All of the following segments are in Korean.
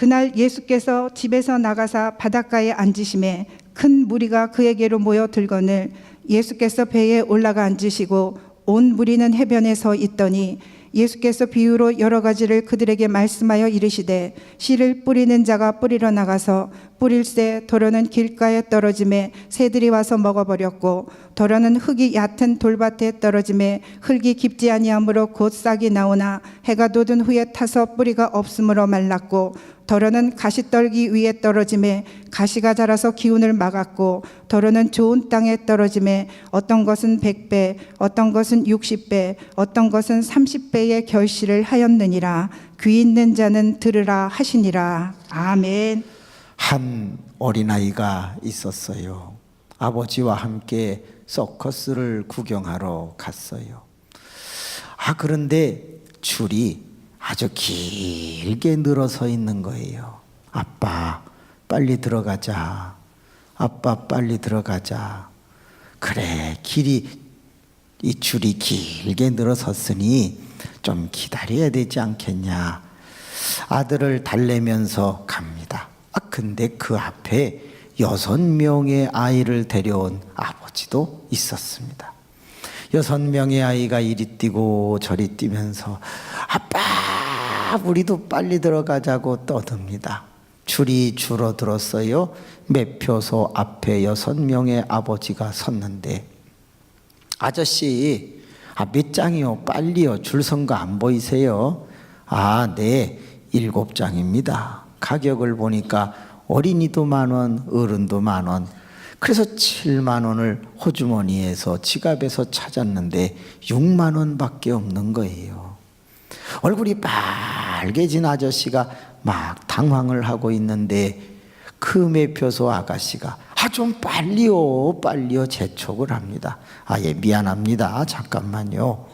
그날 예수께서 집에서 나가사 바닷가에 앉으심에 큰 무리가 그에게로 모여 들거늘 예수께서 배에 올라가 앉으시고 온 무리는 해변에 서 있더니 예수께서 비유로 여러 가지를 그들에게 말씀하여 이르시되 씨를 뿌리는 자가 뿌리러 나가서 뿌릴새 도로는 길가에 떨어짐에 새들이 와서 먹어버렸고 도로는 흙이 얕은 돌밭에 떨어짐에 흙이 깊지 아니하므로 곧 싹이 나오나 해가 돋은 후에 타서 뿌리가 없으므로 말랐고 도로는 가시떨기 위에 떨어짐에 가시가 자라서 기운을 막았고 도로는 좋은 땅에 떨어짐에 어떤 것은 100배 어떤 것은 60배 어떤 것은 30배의 결실을 하였느니라. 귀 있는 자는 들으라 하시니라. 아멘. 한 어린아이가 있었어요. 아버지와 함께 서커스를 구경하러 갔어요. 그런데 줄이 아주 길게 늘어서 있는 거예요. 아빠 빨리 들어가자. 아빠 빨리 들어가자. 그래, 이 줄이 길게 늘어섰으니 좀 기다려야 되지 않겠냐. 아들을 달래면서 갑니다. 근데 그 앞에 6명의 아이를 데려온 아버지도 있었습니다. 6명의 아이가 이리 뛰고 저리 뛰면서 아빠 우리도 빨리 들어가자고 떠듭니다. 줄이 줄어들었어요. 매표소 앞에 6명의 아버지가 섰는데 아저씨 몇 장이요? 빨리요. 줄 선 거 안 보이세요? 네, 7장입니다. 가격을 보니까 어린이도 10,000원, 어른도 10,000원. 그래서 70,000원을 호주머니에서 지갑에서 찾았는데 60,000원 밖에 없는 거예요. 얼굴이 빨개진 아저씨가 막 당황을 하고 있는데 그 매표소 아가씨가 좀 빨리요 빨리요 재촉을 합니다. 예, 미안합니다. 잠깐만요.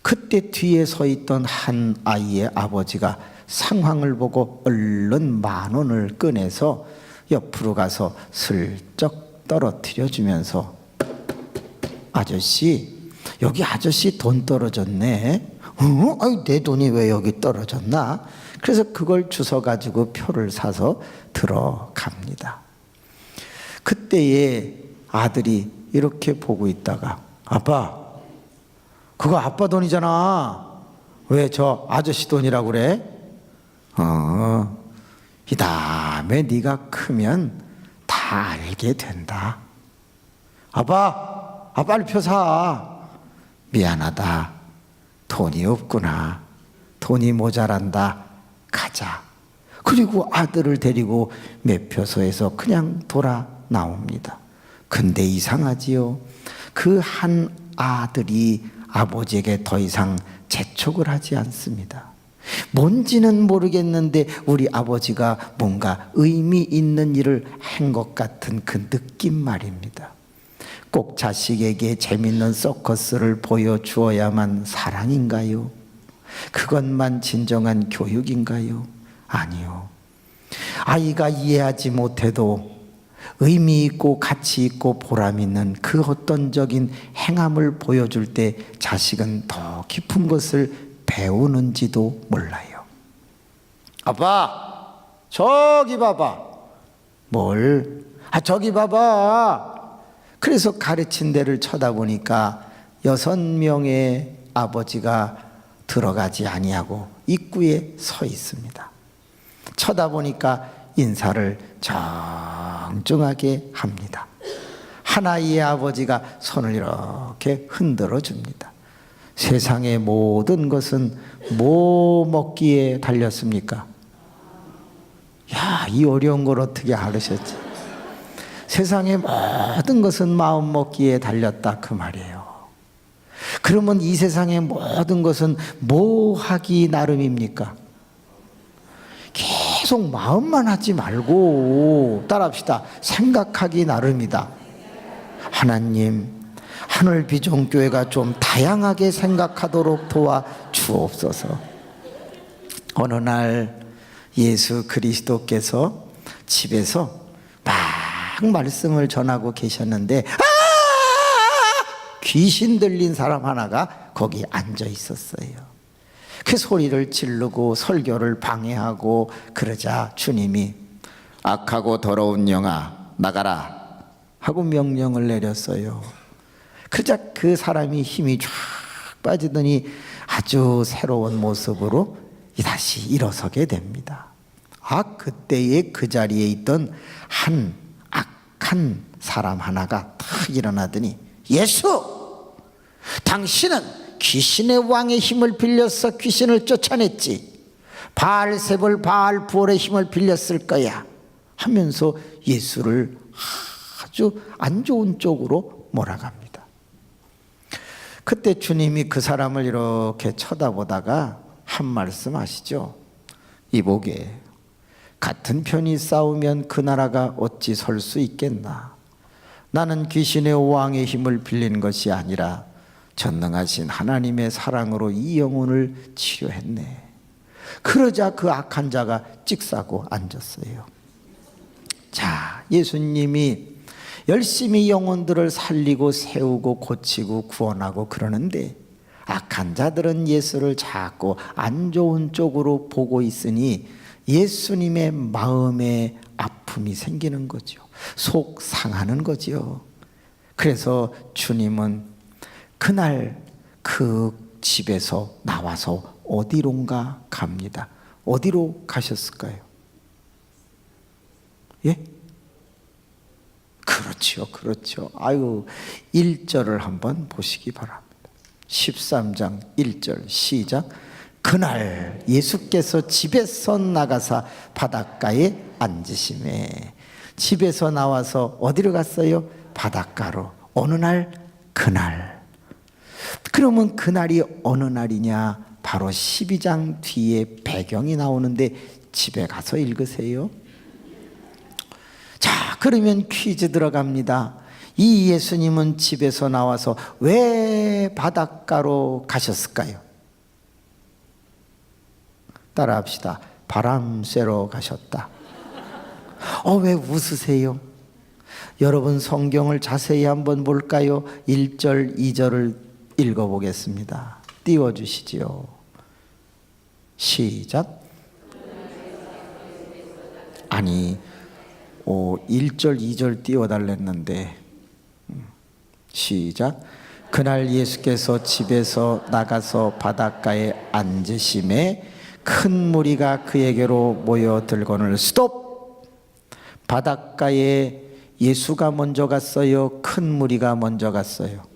그때 뒤에 서 있던 한 아이의 아버지가 상황을 보고 얼른 10,000원을 꺼내서 옆으로 가서 슬쩍 떨어뜨려 주면서 아저씨 여기 아저씨 돈 떨어졌네. 내 돈이 왜 여기 떨어졌나? 그래서 그걸 주워 가지고 표를 사서 들어갑니다. 그때에 아들이 이렇게 보고 있다가 아빠 그거 아빠 돈이잖아. 왜 저 아저씨 돈이라고 그래? 이 다음에 네가 크면 다 알게 된다. 아빠 빨리 표 사. 미안하다. 돈이 없구나. 돈이 모자란다. 가자. 그리고 아들을 데리고 매표소에서 그냥 돌아 나옵니다. 근데 이상하지요. 그 한 아들이 아버지에게 더 이상 재촉을 하지 않습니다. 뭔지는 모르겠는데 우리 아버지가 뭔가 의미 있는 일을 한 것 같은 그 느낌 말입니다. 꼭 자식에게 재밌는 서커스를 보여주어야만 사랑인가요? 그것만 진정한 교육인가요? 아니요. 아이가 이해하지 못해도 의미 있고 가치 있고 보람 있는 그 어떤적인 행함을 보여줄 때 자식은 더 깊은 것을 배우는지도 몰라요. 아빠 저기 봐봐. 뭘? 저기 봐봐. 그래서 가르친 데를 쳐다보니까 6명의 아버지가 들어가지 아니하고 입구에 서 있습니다. 쳐다보니까 인사를 정중하게 합니다. 하나의 아버지가 손을 이렇게 흔들어 줍니다. 세상의 모든 것은 뭐 먹기에 달렸습니까? 이 어려운 걸 어떻게 알으셨지? 세상의 모든 것은 마음 먹기에 달렸다 그 말이에요. 그러면 이 세상의 모든 것은 뭐 하기 나름입니까? 계속 마음만 하지 말고 따라합시다. 생각하기 나름이다. 하나님, 하늘비전교회가 좀 다양하게 생각하도록 도와 주옵소서. 어느 날 예수 그리스도께서 집에서 막 말씀을 전하고 계셨는데 귀신 들린 사람 하나가 거기 앉아 있었어요. 그 소리를 지르고 설교를 방해하고 그러자 주님이 악하고 더러운 영아 나가라 하고 명령을 내렸어요. 그러자 그 사람이 힘이 쫙 빠지더니 아주 새로운 모습으로 다시 일어서게 됩니다. 그때에 그 자리에 있던 한 악한 사람 하나가 탁 일어나더니 예수! 당신은 귀신의 왕의 힘을 빌려서 귀신을 쫓아냈지. 바알세불 바알부올의 힘을 빌렸을 거야 하면서 예수를 아주 안 좋은 쪽으로 몰아갑니다. 그때 주님이 그 사람을 이렇게 쳐다보다가 한 말씀 하시죠. 이보게 같은 편이 싸우면 그 나라가 어찌 설 수 있겠나. 나는 귀신의 왕의 힘을 빌린 것이 아니라 전능하신 하나님의 사랑으로 이 영혼을 치료했네. 그러자 그 악한 자가 찍사고 앉았어요. 자, 예수님이 열심히 영혼들을 살리고 세우고 고치고 구원하고 그러는데 악한 자들은 예수를 자꾸 안 좋은 쪽으로 보고 있으니 예수님의 마음에 아픔이 생기는 거죠. 속 상하는 거죠. 그래서 주님은 그날 그 집에서 나와서 어디론가 갑니다. 어디로 가셨을까요? 예? 그렇죠. 아유, 1절을 한번 보시기 바랍니다. 13장 1절 시작. 그날 예수께서 집에서 나가사 바닷가에 앉으시매. 집에서 나와서 어디로 갔어요? 바닷가로. 어느 날? 그날. 그러면 그날이 어느 날이냐? 바로 12장 뒤에 배경이 나오는데 집에 가서 읽으세요. 자, 그러면 퀴즈 들어갑니다. 이 예수님은 집에서 나와서 왜 바닷가로 가셨을까요? 따라합시다. 바람 쐬러 가셨다. 왜 웃으세요? 여러분 성경을 자세히 한번 볼까요? 1절, 2절을 읽어보겠습니다. 띄워주시지요. 시작. 아니 1절, 2절 띄워달랬는데 시작. 그날 예수께서 집에서 나가서 바닷가에 앉으심에 큰 무리가 그에게로 모여들거늘. 스톱! 바닷가에 예수가 먼저 갔어요? 큰 무리가 먼저 갔어요?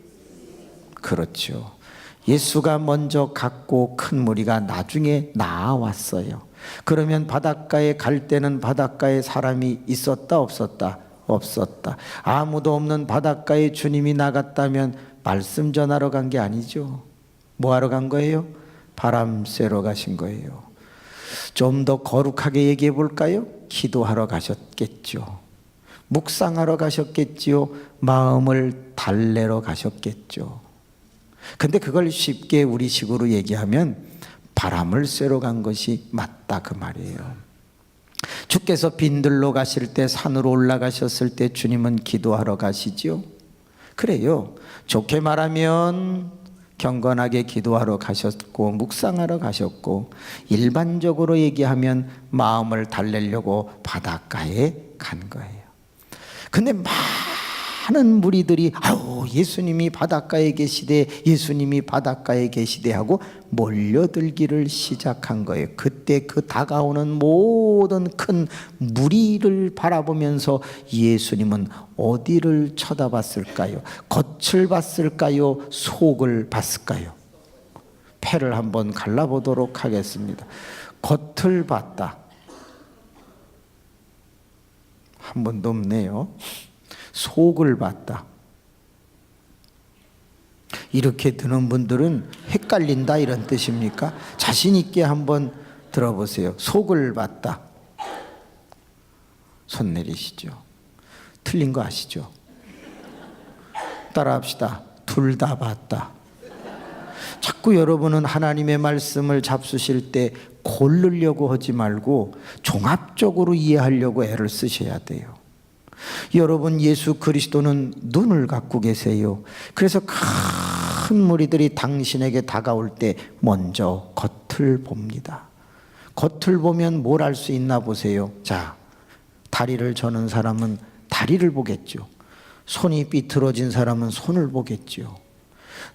그렇죠. 예수가 먼저 갔고 큰 무리가 나중에 나왔어요. 그러면 바닷가에 갈 때는 바닷가에 사람이 있었다 없었다? 없었다. 아무도 없는 바닷가에 주님이 나갔다면 말씀 전하러 간 게 아니죠. 뭐 하러 간 거예요? 바람 쐬러 가신 거예요. 좀 더 거룩하게 얘기해 볼까요? 기도하러 가셨겠죠. 묵상하러 가셨겠지요. 마음을 달래러 가셨겠죠. 근데 그걸 쉽게 우리식으로 얘기하면 바람을 쐬러 간 것이 맞다 그 말이에요. 주께서 빈들로 가실 때 산으로 올라가셨을 때 주님은 기도하러 가시지요. 그래요. 좋게 말하면 경건하게 기도하러 가셨고 묵상하러 가셨고, 일반적으로 얘기하면 마음을 달래려고 바닷가에 간 거예요. 근데 많은 무리들이 예수님이 바닷가에 계시되 예수님이 바닷가에 계시되 하고 몰려들기를 시작한 거예요. 그때 그 다가오는 모든 큰 무리를 바라보면서 예수님은 어디를 쳐다봤을까요? 겉을 봤을까요? 속을 봤을까요? 패를 한번 갈라보도록 하겠습니다. 겉을 봤다. 한 번 넘네요. 속을 봤다. 이렇게 드는 분들은 헷갈린다 이런 뜻입니까? 자신 있게 한번 들어보세요. 속을 봤다. 손 내리시죠. 틀린 거 아시죠? 따라합시다. 둘 다 봤다. 자꾸 여러분은 하나님의 말씀을 잡수실 때 고르려고 하지 말고 종합적으로 이해하려고 애를 쓰셔야 돼요. 여러분, 예수 그리스도는 눈을 갖고 계세요. 그래서 큰 무리들이 당신에게 다가올 때 먼저 겉을 겉을 봅니다. 겉을 보면 뭘 알 수 있나 보세요. 자, 다리를 저는 사람은 다리를 보겠죠. 손이 삐뚤어진 사람은 손을 보겠죠.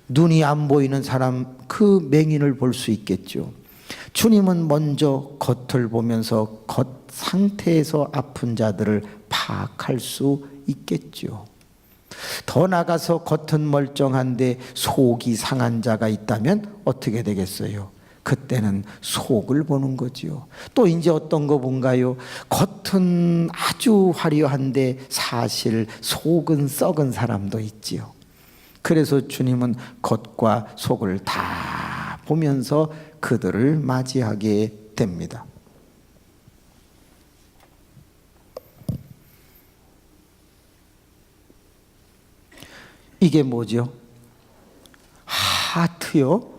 눈이 안 보이는 사람 그 맹인을 볼 수 있겠죠. 주님은 먼저 겉을 보면서 겉 상태에서 아픈 자들을 파악할 수 있겠죠. 더 나가서 겉은 멀쩡한데 속이 상한 자가 있다면 어떻게 되겠어요? 그때는 속을 보는 거지요. 또 이제 어떤 거 본가요? 겉은 아주 화려한데 사실 속은 썩은 사람도 있지요. 그래서 주님은 겉과 속을 다 보면서 그들을 맞이하게 됩니다. 이게 뭐죠? 하트요?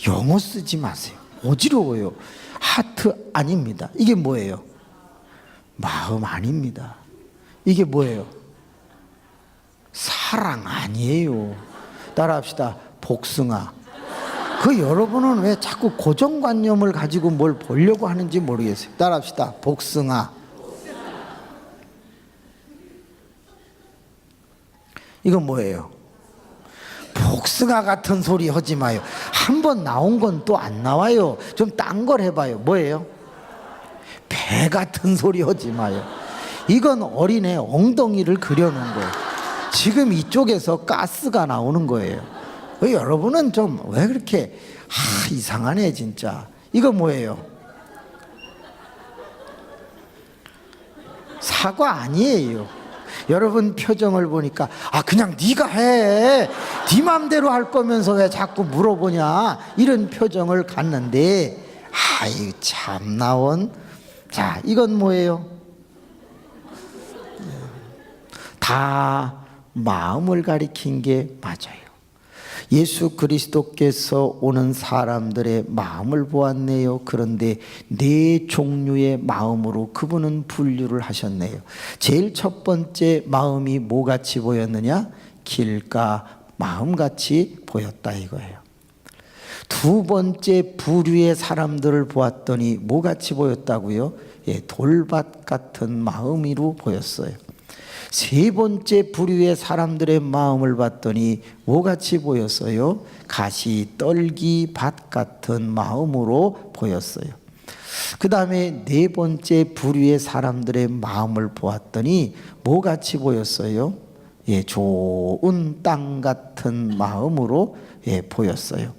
영어 쓰지 마세요. 어지러워요. 하트 아닙니다. 이게 뭐예요? 마음 아닙니다. 이게 뭐예요? 사랑 아니에요. 따라합시다. 복숭아. 그 여러분은 왜 자꾸 고정관념을 가지고 뭘 보려고 하는지 모르겠어요. 따라합시다. 복숭아. 이건 뭐예요? 복숭아 같은 소리 하지 마요. 한 번 나온 건 또 안 나와요. 좀 딴 걸 해봐요. 뭐예요? 배 같은 소리 하지 마요. 이건 어린애 엉덩이를 그려놓은 거예요. 지금 이쪽에서 가스가 나오는 거예요. 여러분은 좀 왜 그렇게 이상하네 진짜. 이거 뭐예요? 사과 아니에요. 여러분 표정을 보니까 그냥 네가 해. 네 맘대로 할 거면서 왜 자꾸 물어보냐 이런 표정을 갖는데 아이 참 나온. 자, 이건 뭐예요? 다 마음을 가리킨 게 맞아요. 예수 그리스도께서 오는 사람들의 마음을 보았네요. 그런데 네 종류의 마음으로 그분은 분류를 하셨네요. 제일 첫 번째 마음이 뭐같이 보였느냐? 길가 마음같이 보였다 이거예요. 두 번째 부류의 사람들을 보았더니 뭐같이 보였다고요? 돌밭 같은 마음으로 보였어요. 세 번째 부류의 사람들의 마음을 봤더니 뭐같이 보였어요? 가시떨기 밭 같은 마음으로 보였어요. 그 다음에 네 번째 부류의 사람들의 마음을 보았더니 뭐같이 보였어요? 좋은 땅 같은 마음으로 보였어요.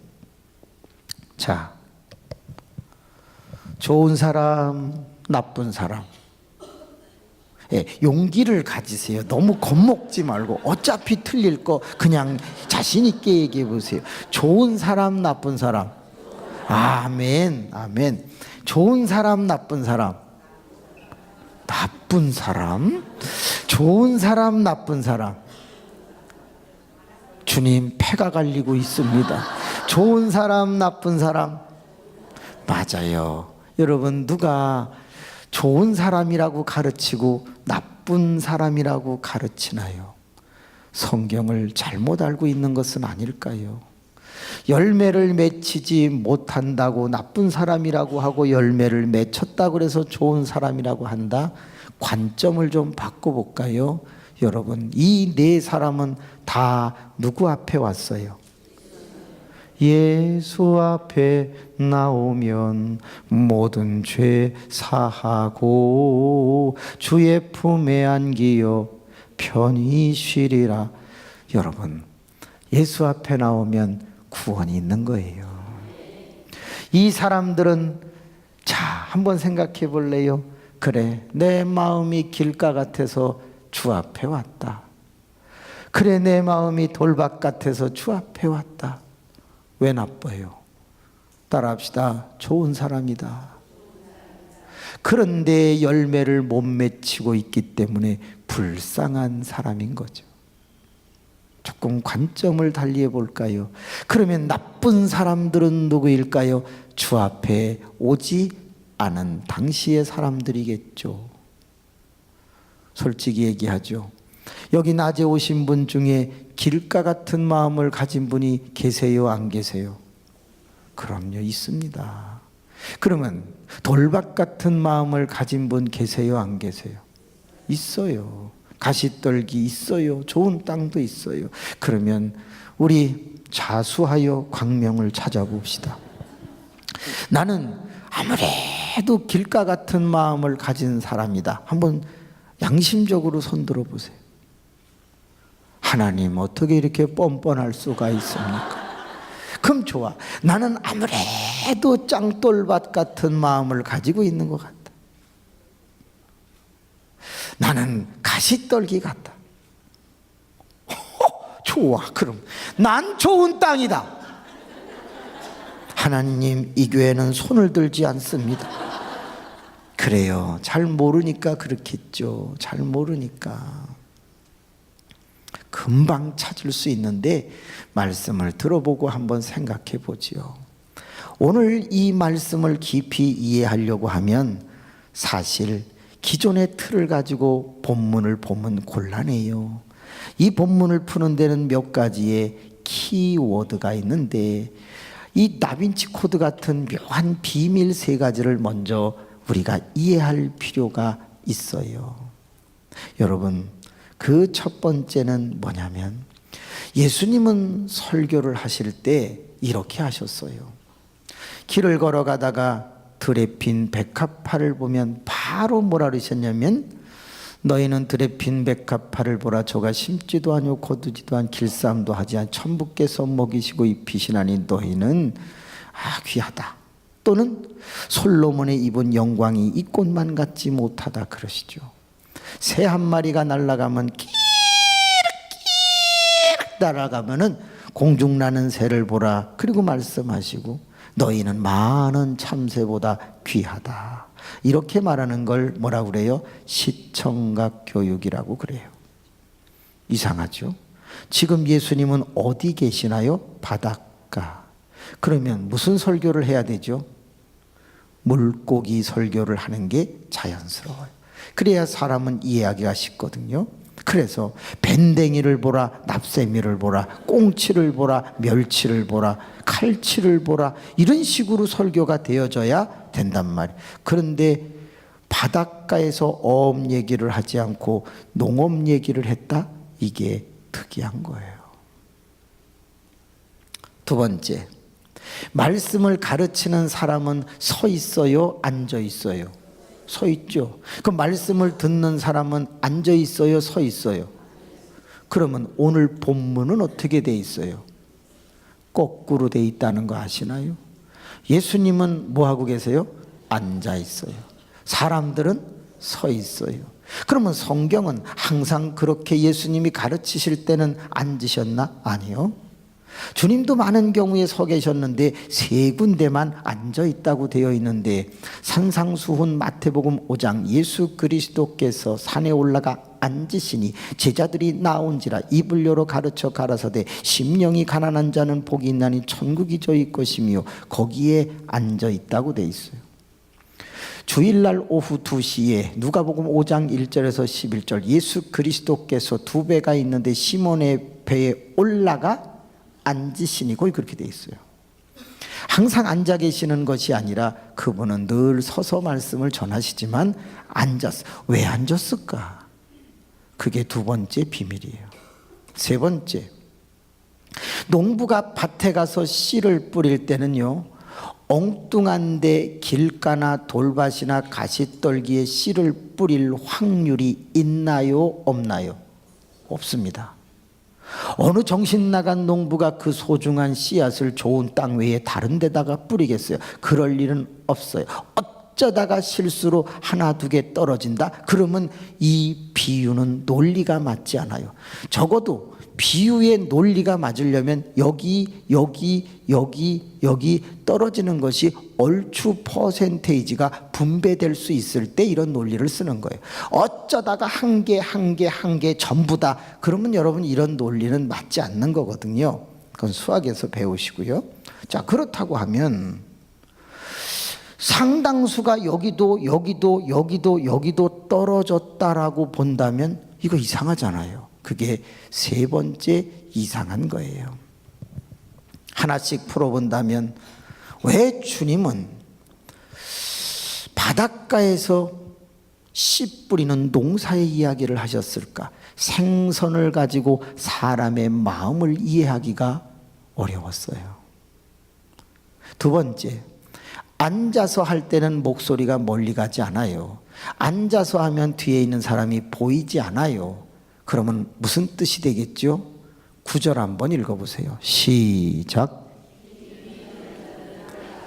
자, 좋은 사람, 나쁜 사람. 용기를 가지세요. 너무 겁먹지 말고 어차피 틀릴 거 그냥 자신 있게 얘기해 보세요. 좋은 사람, 나쁜 사람. 아멘, 아멘. 좋은 사람, 나쁜 사람. 나쁜 사람? 좋은 사람, 나쁜 사람. 주님 폐가 갈리고 있습니다. 좋은 사람, 나쁜 사람. 맞아요. 여러분 누가 좋은 사람이라고 가르치고 나쁜 사람이라고 가르치나요? 성경을 잘못 알고 있는 것은 아닐까요? 열매를 맺히지 못한다고 나쁜 사람이라고 하고 열매를 맺혔다고 해서 좋은 사람이라고 한다? 관점을 좀 바꿔볼까요? 여러분, 이 네 사람은 다 누구 앞에 왔어요? 예수 앞에 나오면 모든 죄 사하고 주의 품에 안기어 편히 쉬리라. 여러분, 예수 앞에 나오면 구원이 있는 거예요. 이 사람들은 자, 한번 생각해 볼래요? 그래, 내 마음이 길가 같아서 주 앞에 왔다. 그래, 내 마음이 돌밭 같아서 주 앞에 왔다. 왜 나빠요? 따라합시다. 좋은 사람이다. 그런데 열매를 못 맺히고 있기 때문에 불쌍한 사람인 거죠. 조금 관점을 달리해 볼까요? 그러면 나쁜 사람들은 누구일까요? 주 앞에 오지 않은 당시의 사람들이겠죠. 솔직히 얘기하죠. 여기 낮에 오신 분 중에 길가 같은 마음을 가진 분이 계세요? 안 계세요? 그럼요, 있습니다. 그러면 돌밭 같은 마음을 가진 분 계세요, 안 계세요? 있어요. 가시떨기 있어요. 좋은 땅도 있어요. 그러면 우리 자수하여 광명을 찾아봅시다. 나는 아무래도 길가 같은 마음을 가진 사람이다. 한번 양심적으로 손들어 보세요. 하나님, 어떻게 이렇게 뻔뻔할 수가 있습니까? 그럼 좋아. 나는 아무래도 짱돌밭 같은 마음을 가지고 있는 것 같다. 나는 가시떨기 같다. 좋아. 그럼 난 좋은 땅이다. 하나님, 이 교회는 손을 들지 않습니다. 그래요. 잘 모르니까 그렇겠죠. 잘 모르니까. 금방 찾을 수 있는데 말씀을 들어보고 한번 생각해 보지요. 오늘 이 말씀을 깊이 이해하려고 하면 사실 기존의 틀을 가지고 본문을 보면 곤란해요. 이 본문을 푸는 데는 몇 가지의 키워드가 있는데 이 다빈치 코드 같은 묘한 비밀 세 가지를 먼저 우리가 이해할 필요가 있어요. 여러분, 그 첫 번째는 뭐냐면 예수님은 설교를 하실 때 이렇게 하셨어요. 길을 걸어가다가 들에 핀 백합화를 보면 바로 뭐라 그러셨냐면, 너희는 들에 핀 백합화를 보라. 저가 심지도 아니오 거두지도 않 길쌈도 하지 않 천부께서 먹이시고 입히시나니 너희는 귀하다. 또는 솔로몬의 입은 영광이 이 꽃만 같지 못하다 그러시죠. 새 한 마리가 날아가면 끼륵 날아가면은 공중나는 새를 보라. 그리고 말씀하시고 너희는 많은 참새보다 귀하다. 이렇게 말하는 걸 뭐라고 그래요? 시청각 교육이라고 그래요. 이상하죠? 지금 예수님은 어디 계시나요? 바닷가. 그러면 무슨 설교를 해야 되죠? 물고기 설교를 하는 게 자연스러워요. 그래야 사람은 이해하기가 쉽거든요. 그래서 밴댕이를 보라, 납새미를 보라, 꽁치를 보라, 멸치를 보라, 칼치를 보라, 이런 식으로 설교가 되어져야 된단 말이에요. 그런데 바닷가에서 어업 얘기를 하지 않고 농업 얘기를 했다? 이게 특이한 거예요. 두 번째, 말씀을 가르치는 사람은 서 있어요? 앉아 있어요? 서 있죠. 그 말씀을 듣는 사람은 앉아 있어요? 서 있어요? 그러면 오늘 본문은 어떻게 돼 있어요? 거꾸로 돼 있다는 거 아시나요? 예수님은 뭐 하고 계세요? 앉아 있어요. 사람들은 서 있어요. 그러면 성경은 항상 그렇게 예수님이 가르치실 때는 앉으셨나? 아니요. 주님도 많은 경우에 서 계셨는데 세 군데만 앉아 있다고 되어 있는데, 산상수훈 마태복음 5장 예수 그리스도께서 산에 올라가 앉으시니 제자들이 나온지라 입을 열어 가르쳐 가라사대 심령이 가난한 자는 복이 있나니 천국이 저희 것이며 거기에 앉아 있다고 되어 있어요. 주일날 오후 2시에 누가복음 5장 1절에서 11절 예수 그리스도께서 두 배가 있는데 시몬의 배에 올라가 앉으시니 거기 그렇게 돼 있어요. 항상 앉아 계시는 것이 아니라 그분은 늘 서서 말씀을 전하시지만 앉았어요. 왜 앉았을까? 그게 두 번째 비밀이에요. 세 번째, 농부가 밭에 가서 씨를 뿌릴 때는요, 엉뚱한데 길가나 돌밭이나 가시떨기에 씨를 뿌릴 확률이 있나요? 없나요? 없습니다. 어느 정신 나간 농부가 그 소중한 씨앗을 좋은 땅 외에 다른 데다가 뿌리겠어요? 그럴 일은 없어요. 어쩌다가 실수로 하나 두 개 떨어진다? 그러면 이 비유는 논리가 맞지 않아요. 적어도 비유의 논리가 맞으려면 여기 떨어지는 것이 얼추 퍼센테이지가 분배될 수 있을 때 이런 논리를 쓰는 거예요. 어쩌다가 한 개 전부 다, 그러면 여러분 이런 논리는 맞지 않는 거거든요. 그건 수학에서 배우시고요. 자, 그렇다고 하면 상당수가 여기도 떨어졌다라고 본다면 이거 이상하잖아요. 그게 세 번째 이상한 거예요. 하나씩 풀어본다면 왜 주님은 바닷가에서 씨 뿌리는 농사의 이야기를 하셨을까? 생선을 가지고 사람의 마음을 이해하기가 어려웠어요. 두 번째, 앉아서 할 때는 목소리가 멀리 가지 않아요. 앉아서 하면 뒤에 있는 사람이 보이지 않아요. 그러면 무슨 뜻이 되겠죠? 9절 한번 읽어보세요. 시작.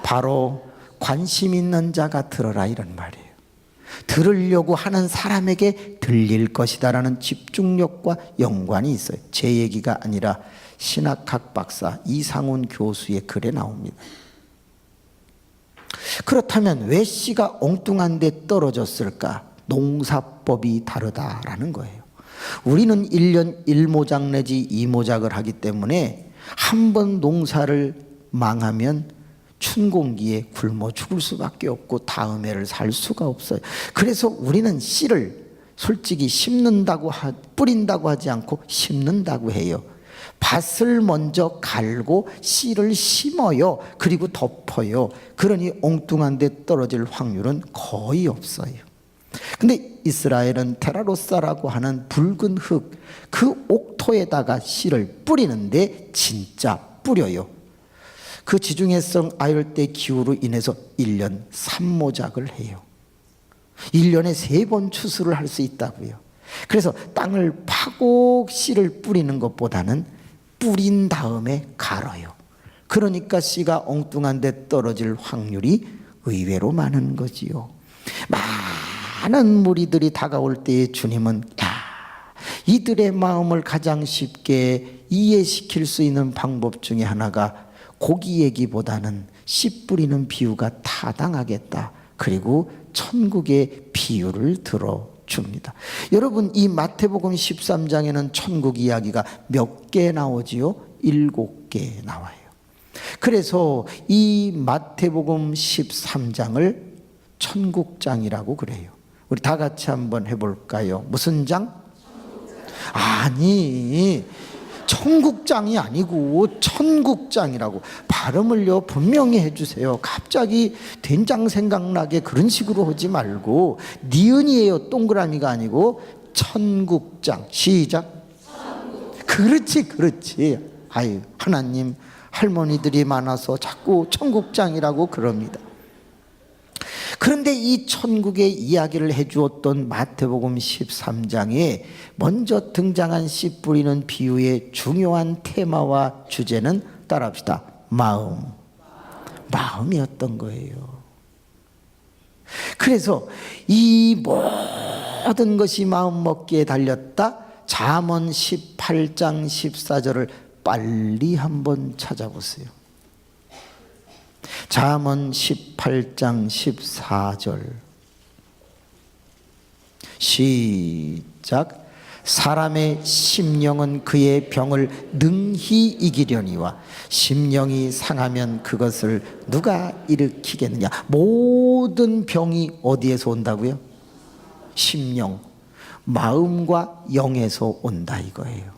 바로 관심 있는 자가 들어라, 이런 말이에요. 들으려고 하는 사람에게 들릴 것이다라는 집중력과 연관이 있어요. 제 얘기가 아니라 신학학 박사 이상훈 교수의 글에 나옵니다. 그렇다면 왜 씨가 엉뚱한 데 떨어졌을까? 농사법이 다르다라는 거예요. 우리는 1년 1모작 내지 2모작을 하기 때문에 한 번 농사를 망하면 춘공기에 굶어 죽을 수밖에 없고 다음 해를 살 수가 없어요. 그래서 우리는 씨를 솔직히 뿌린다고 하지 않고 심는다고 해요. 밭을 먼저 갈고 씨를 심어요. 그리고 덮어요. 그러니 엉뚱한 데 떨어질 확률은 거의 없어요. 근데 이스라엘은 테라로사라고 하는 붉은 흙, 그 옥토에다가 씨를 뿌리는데 진짜 뿌려요. 그 지중해성 아열대 기후로 인해서 1년 3모작을 해요. 1년에 3번 추수를 할 수 있다고요. 그래서 땅을 파고 씨를 뿌리는 것보다는 뿌린 다음에 갈아요. 그러니까 씨가 엉뚱한 데 떨어질 확률이 의외로 많은 거지요. 많은 무리들이 다가올 때에 주님은 이들의 마음을 가장 쉽게 이해시킬 수 있는 방법 중에 하나가 고기 얘기보다는 씨 뿌리는 비유가 타당하겠다. 그리고 천국의 비유를 들어줍니다. 여러분, 이 마태복음 13장에는 천국 이야기가 몇 개 나오지요? 7개 나와요. 그래서 이 마태복음 13장을 천국장이라고 그래요. 우리 다 같이 한번 해볼까요? 무슨 장? 아니, 천국장이 아니고 천국장이라고. 발음을요 분명히 해주세요. 갑자기 된장 생각나게 그런 식으로 하지 말고, 니은이에요. 동그라미가 아니고 천국장. 시작. 그렇지. 아유, 하나님, 할머니들이 많아서 자꾸 천국장이라고 그럽니다. 그런데 이 천국의 이야기를 해주었던 마태복음 13장에 먼저 등장한 씨 뿌리는 비유의 중요한 테마와 주제는, 따라합시다, 마음이었던 거예요. 그래서 이 모든 것이 마음 먹기에 달렸다. 잠언 18장 14절을 빨리 한번 찾아보세요. 잠언 18장 14절 시작. 사람의 심령은 그의 병을 능히 이기려니와 심령이 상하면 그것을 누가 일으키겠느냐. 모든 병이 어디에서 온다고요? 심령, 마음과 영에서 온다 이거예요.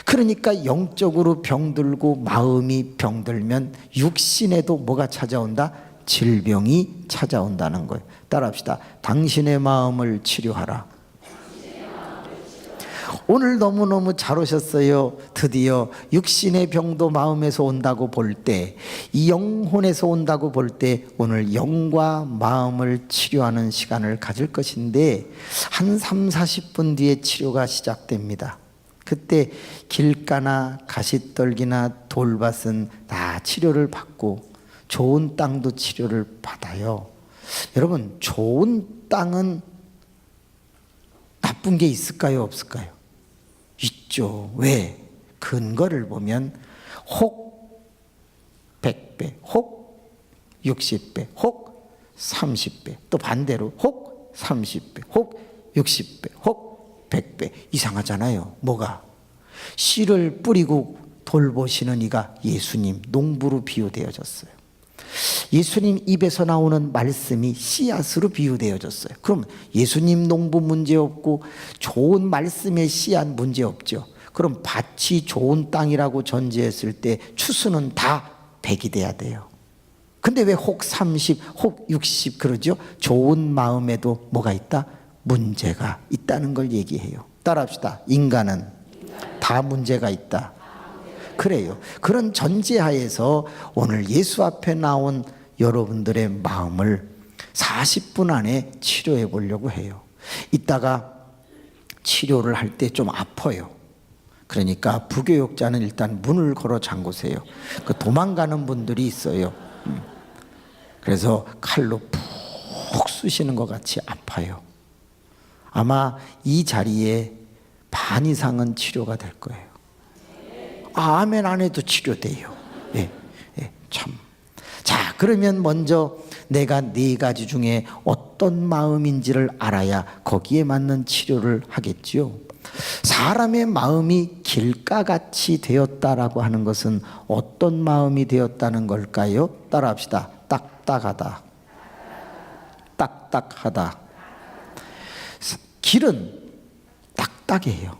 그러니까 영적으로 병들고 마음이 병들면 육신에도 뭐가 찾아온다? 질병이 찾아온다는 거예요. 따라합시다. 당신의 마음을 치료하라. 오늘 너무너무 잘 오셨어요. 드디어 육신의 병도 마음에서 온다고 볼 때, 이 영혼에서 온다고 볼 때 오늘 영과 마음을 치료하는 시간을 가질 것인데, 한 3, 40분 뒤에 치료가 시작됩니다. 그때 길가나 가시떨기나 돌밭은 다 치료를 받고 좋은 땅도 치료를 받아요. 여러분, 좋은 땅은 나쁜 게 있을까요? 없을까요? 있죠. 왜? 근거를 보면 혹 100배, 혹 60배, 혹 30배, 또 반대로 혹 30배, 혹 60배, 혹 100배. 이상하잖아요. 뭐가? 씨를 뿌리고 돌보시는 이가 예수님, 농부로 비유되어졌어요. 예수님 입에서 나오는 말씀이 씨앗으로 비유되어졌어요. 그럼 예수님 농부 문제없고 좋은 말씀의 씨앗 문제없죠. 그럼 밭이 좋은 땅이라고 전제했을 때 추수는 다 100이 돼야 돼요. 근데 왜 혹 30, 혹 60 그러죠? 좋은 마음에도 뭐가 있다? 문제가 있다는 걸 얘기해요. 따라합시다. 인간은 다 문제가 있다. 그래요. 그런 전제하에서 오늘 예수 앞에 나온 여러분들의 마음을 40분 안에 치료해 보려고 해요. 이따가 치료를 할 때 좀 아파요. 그러니까 부교육자는 일단 문을 걸어 잠그세요. 그 도망가는 분들이 있어요. 그래서 칼로 푹 쑤시는 것 같이 아파요. 아마 이 자리에 반 이상은 치료가 될 거예요. 아멘 안 해도 치료돼요. 예, 예, 참. 자, 그러면 먼저 내가 네 가지 중에 어떤 마음인지를 알아야 거기에 맞는 치료를 하겠지요. 사람의 마음이 길가같이 되었다라고 하는 것은 어떤 마음이 되었다는 걸까요? 따라합시다. 딱딱하다. 딱딱하다. 길은 딱딱해요.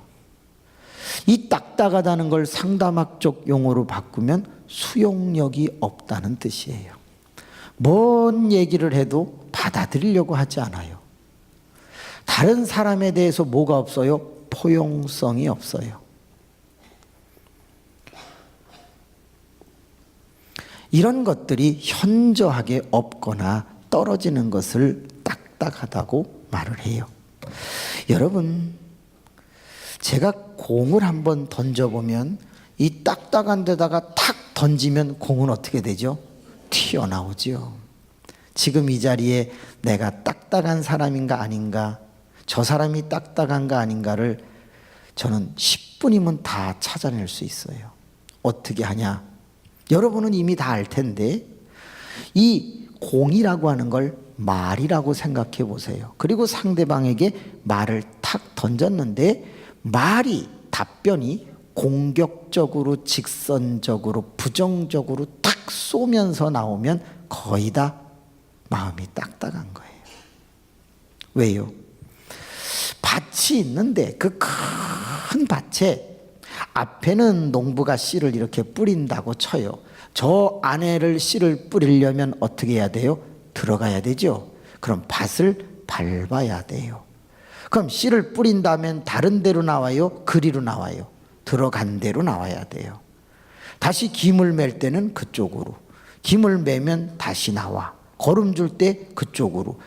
이 딱딱하다는 걸 상담학적 용어로 바꾸면 수용력이 없다는 뜻이에요. 뭔 얘기를 해도 받아들이려고 하지 않아요. 다른 사람에 대해서 뭐가 없어요? 포용성이 없어요. 이런 것들이 현저하게 없거나 떨어지는 것을 딱딱하다고 말을 해요. 여러분, 제가 공을 한번 던져보면 이 딱딱한 데다가 탁 던지면 공은 어떻게 되죠? 튀어나오죠. 지금 이 자리에 내가 딱딱한 사람인가 아닌가, 저 사람이 딱딱한가 아닌가를 저는 10분이면 다 찾아낼 수 있어요. 어떻게 하냐? 여러분은 이미 다 알 텐데 이 공이라고 하는 걸 말이라고 생각해 보세요. 그리고 상대방에게 말을 탁 던졌는데 말이, 답변이 공격적으로, 직선적으로, 부정적으로 탁 쏘면서 나오면 거의 다 마음이 딱딱한 거예요. 왜요? 밭이 있는데 그 큰 밭에 앞에는 농부가 씨를 이렇게 뿌린다고 쳐요. 저 안에를 씨를 뿌리려면 어떻게 해야 돼요? 들어가야 되죠. 그럼 밭을 밟아야 돼요. 그럼 씨를 뿌린다면 다른 데로 나와요? 그리로 나와요? 들어간 데로 나와야 돼요. 다시 김을 맬 때는 그쪽으로, 김을 매면 다시 나와, 거름 줄 때 그쪽으로.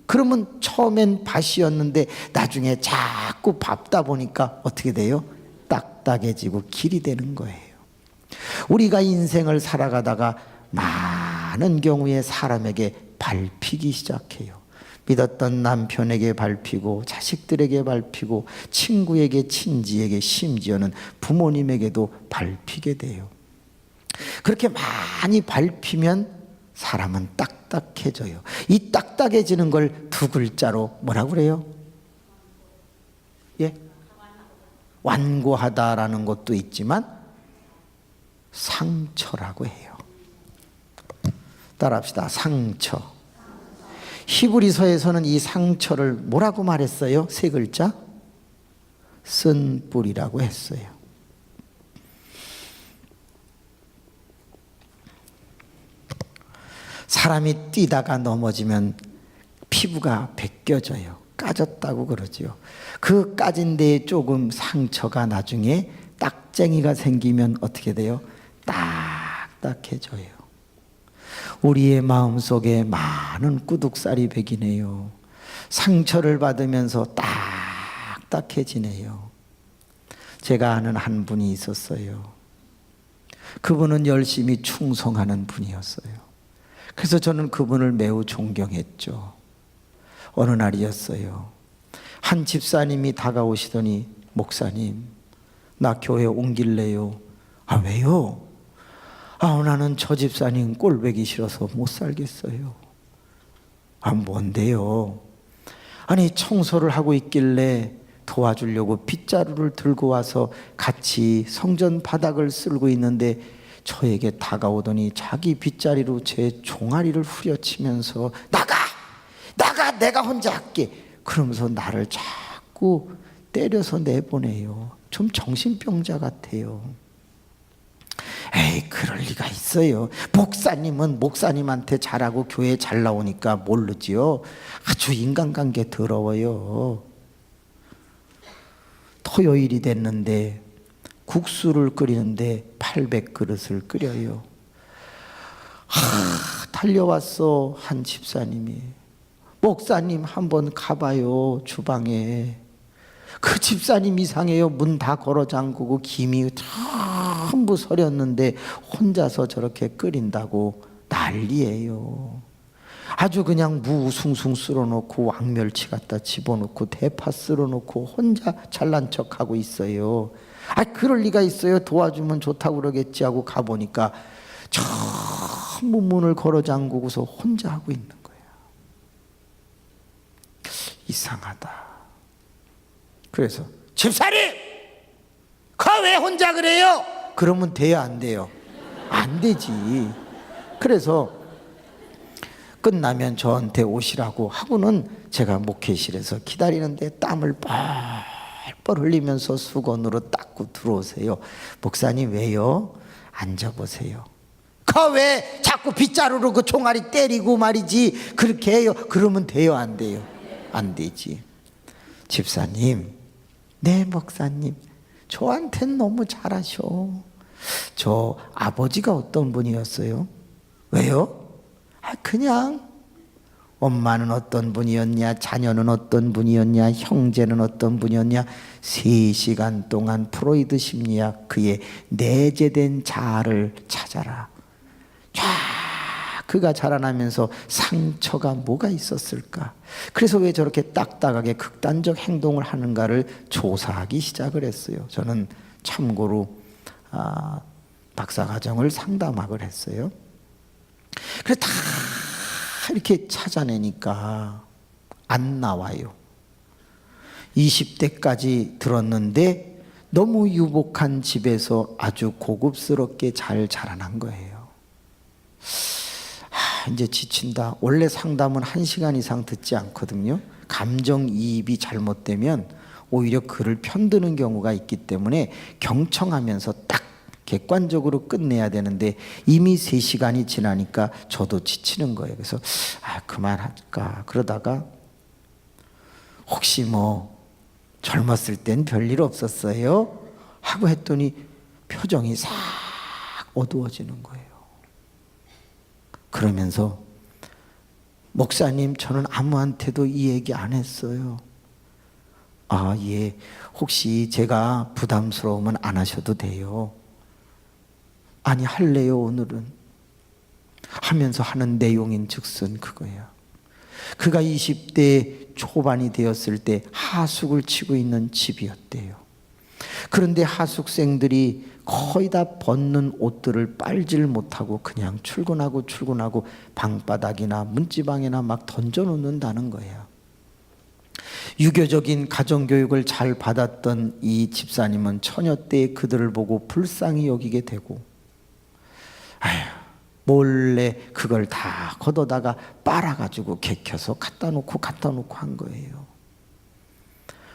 그러면 처음엔 밭이었는데 나중에 자꾸 밟다 보니까 어떻게 돼요? 딱딱해지고 길이 되는 거예요. 우리가 인생을 살아가다가 많은 경우에 사람에게 밟히기 시작해요. 믿었던 남편에게 밟히고, 자식들에게 밟히고, 친구에게, 친지에게, 심지어는 부모님에게도 밟히게 돼요. 그렇게 많이 밟히면 사람은 딱딱해져요. 이 딱딱해지는 걸 두 글자로 뭐라고 그래요? 예? 완고하다라는 것도 있지만 상처라고 해요. 따라합시다. 상처. 히브리서에서는 이 상처를 뭐라고 말했어요? 세 글자? 쓴뿌리라고 했어요. 사람이 뛰다가 넘어지면 피부가 벗겨져요. 까졌다고 그러죠. 그 까진 데에 조금 상처가 나중에 딱쟁이가 생기면 어떻게 돼요? 딱딱해져요. 우리의 마음속에 많은 꾸둑살이 배기네요. 상처를 받으면서 딱딱해지네요. 제가 아는 한 분이 있었어요. 그분은 열심히 충성하는 분이었어요. 그래서 저는 그분을 매우 존경했죠. 어느 날이었어요. 한 집사님이 다가오시더니, 목사님, 나 교회 옮길래요. 아, 왜요? 아, 나는 저 집사님 꼴보기 싫어서 못 살겠어요. 아, 뭔데요? 아니, 청소를 하고 있길래 도와주려고 빗자루를 들고 와서 같이 성전 바닥을 쓸고 있는데 저에게 다가오더니 자기 빗자리로 제 종아리를 후려치면서 나가! 내가 혼자 할게! 그러면서 나를 자꾸 때려서 내보내요. 좀 정신병자 같아요. 에이, 그럴 리가 있어요. 목사님은 목사님한테 잘하고 교회 잘 나오니까 모르지요. 아주 인간관계 더러워요. 토요일이 됐는데 국수를 끓이는데 800그릇을 끓여요. 달려왔어 한 집사님이. 목사님 한번 가봐요 주방에. 그 집사님 이상해요. 문 다 걸어 잠그고 김이 전부 서렸는데 혼자서 저렇게 끓인다고 난리예요. 아주 그냥 무 숭숭 쓸어놓고 왕멸치 갖다 집어넣고 대파 쓸어놓고 혼자 잘난 척하고 있어요. 아, 그럴 리가 있어요. 도와주면 좋다고 그러겠지 하고 가보니까 전부 문을 걸어 잠그고서 혼자 하고 있는 거예요. 이상하다. 그래서 집사님! 그 왜 혼자 그래요? 그러면 돼요 안 돼요? 안 되지. 그래서 끝나면 저한테 오시라고 하고는 제가 목회실에서 기다리는데 땀을 뻘뻘 흘리면서 수건으로 닦고 들어오세요. 목사님 왜요? 앉아보세요. 그 왜 자꾸 빗자루로 그 종아리 때리고 말이지 그렇게 해요? 그러면 돼요 안 돼요? 안 되지. 집사님, 네 목사님, 저한테는 너무 잘하셔. 저 아버지가 어떤 분이었어요? 왜요? 그냥 엄마는 어떤 분이었냐, 자녀는 어떤 분이었냐, 형제는 어떤 분이었냐. 3시간 동안 프로이드 심리학 그의 내재된 자아를 찾아라. 쫙 그가 자라나면서 상처가 뭐가 있었을까? 그래서 왜 저렇게 딱딱하게 극단적 행동을 하는가를 조사하기 시작을 했어요. 저는 참고로 박사과정을 상담학을 했어요. 그래서 다 이렇게 찾아내니까 안 나와요. 20대까지 들었는데 너무 유복한 집에서 아주 고급스럽게 잘 자라난 거예요. 이제 지친다. 원래 상담은 1시간 이상 듣지 않거든요. 감정이입이 잘못되면 오히려 그를 편드는 경우가 있기 때문에 경청하면서 딱 객관적으로 끝내야 되는데 이미 3시간이 지나니까 저도 지치는 거예요. 그래서 그만할까 그러다가 혹시 뭐 젊었을 땐 별일 없었어요? 하고 했더니 표정이 싹 어두워지는 거예요. 그러면서 목사님 저는 아무한테도 이 얘기 안 했어요. 예, 혹시 제가 부담스러우면 안 하셔도 돼요. 아니 할래요 오늘은. 하면서 하는 내용인 즉슨 그거예요. 그가 20대 초반이 되었을 때 하숙을 치고 있는 집이었대요. 그런데 하숙생들이 거의 다 벗는 옷들을 빨지를 못하고 그냥 출근하고 방바닥이나 문지방에나 막 던져놓는다는 거예요. 유교적인 가정교육을 잘 받았던 이 집사님은 처녀 때 그들을 보고 불쌍히 여기게 되고 몰래 그걸 다 걷어다가 빨아가지고 개켜서 갖다 놓고 한 거예요.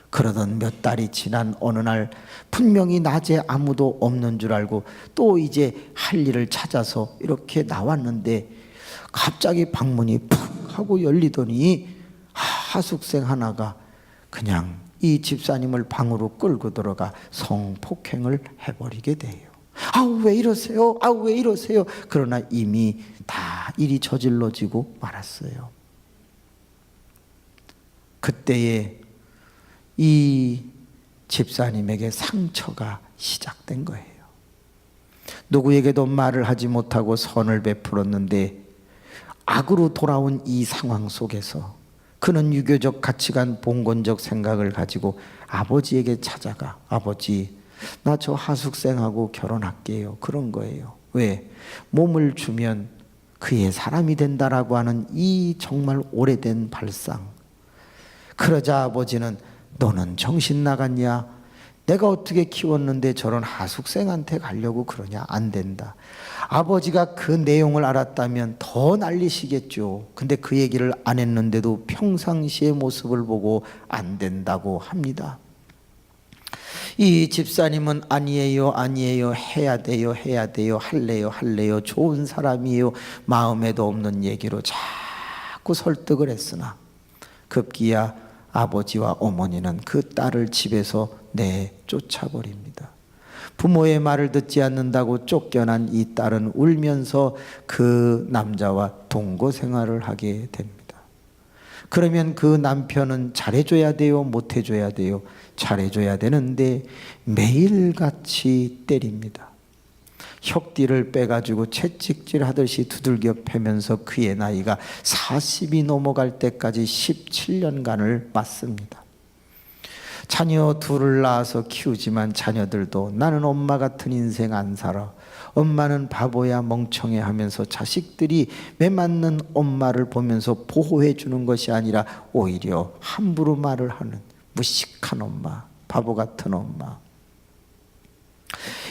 그러던 몇 달이 지난 어느 날 분명히 낮에 아무도 없는 줄 알고 또 이제 할 일을 찾아서 이렇게 나왔는데 갑자기 방문이 푹 하고 열리더니 하숙생 하나가 그냥 이 집사님을 방으로 끌고 들어가 성폭행을 해버리게 돼요. 왜 이러세요? 왜 이러세요? 그러나 이미 다 일이 저질러지고 말았어요. 그때에 이 집사님에게 상처가 시작된 거예요. 누구에게도 말을 하지 못하고 선을 베풀었는데 악으로 돌아온 이 상황 속에서 그는 유교적 가치관, 봉건적 생각을 가지고 아버지에게 찾아가 아버지 나 저 하숙생하고 결혼할게요. 그런 거예요. 왜? 몸을 주면 그의 사람이 된다라고 하는 이 정말 오래된 발상. 그러자 아버지는 너는 정신 나갔냐? 내가 어떻게 키웠는데 저런 하숙생한테 가려고 그러냐? 안 된다. 아버지가 그 내용을 알았다면 더 난리시겠죠. 근데 그 얘기를 안 했는데도 평상시의 모습을 보고 안 된다고 합니다. 이 집사님은 아니에요, 아니에요, 해야 돼요, 해야 돼요, 할래요, 할래요, 좋은 사람이에요, 마음에도 없는 얘기로 자꾸 설득을 했으나 급기야 아버지와 어머니는 그 딸을 집에서 내쫓아버립니다. 부모의 말을 듣지 않는다고 쫓겨난 이 딸은 울면서 그 남자와 동거 생활을 하게 됩니다. 그러면 그 남편은 잘해줘야 돼요, 못해줘야 돼요? 잘해줘야 되는데 매일같이 때립니다. 혁띠를 빼가지고 채찍질 하듯이 두들겨 패면서 그의 나이가 40이 넘어갈 때까지 17년간을 맞습니다. 자녀 둘을 낳아서 키우지만 자녀들도 나는 엄마 같은 인생 안 살아, 엄마는 바보야, 멍청해 하면서 자식들이 매맞는 엄마를 보면서 보호해 주는 것이 아니라 오히려 함부로 말을 하는 무식한 엄마, 바보 같은 엄마.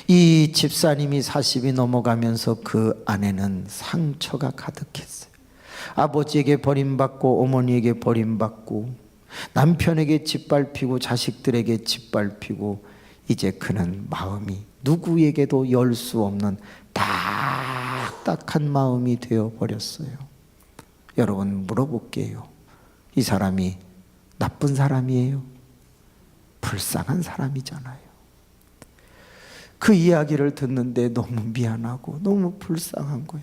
이 집사님이 40이 넘어가면서 그 안에는 상처가 가득했어요. 아버지에게 버림받고 어머니에게 버림받고 남편에게 짓밟히고 자식들에게 짓밟히고 이제 그는 마음이 누구에게도 열 수 없는 딱딱한 마음이 되어버렸어요. 여러분 물어볼게요. 이 사람이 나쁜 사람이에요? 불쌍한 사람이잖아요. 그 이야기를 듣는데 너무 미안하고 너무 불쌍한 거야.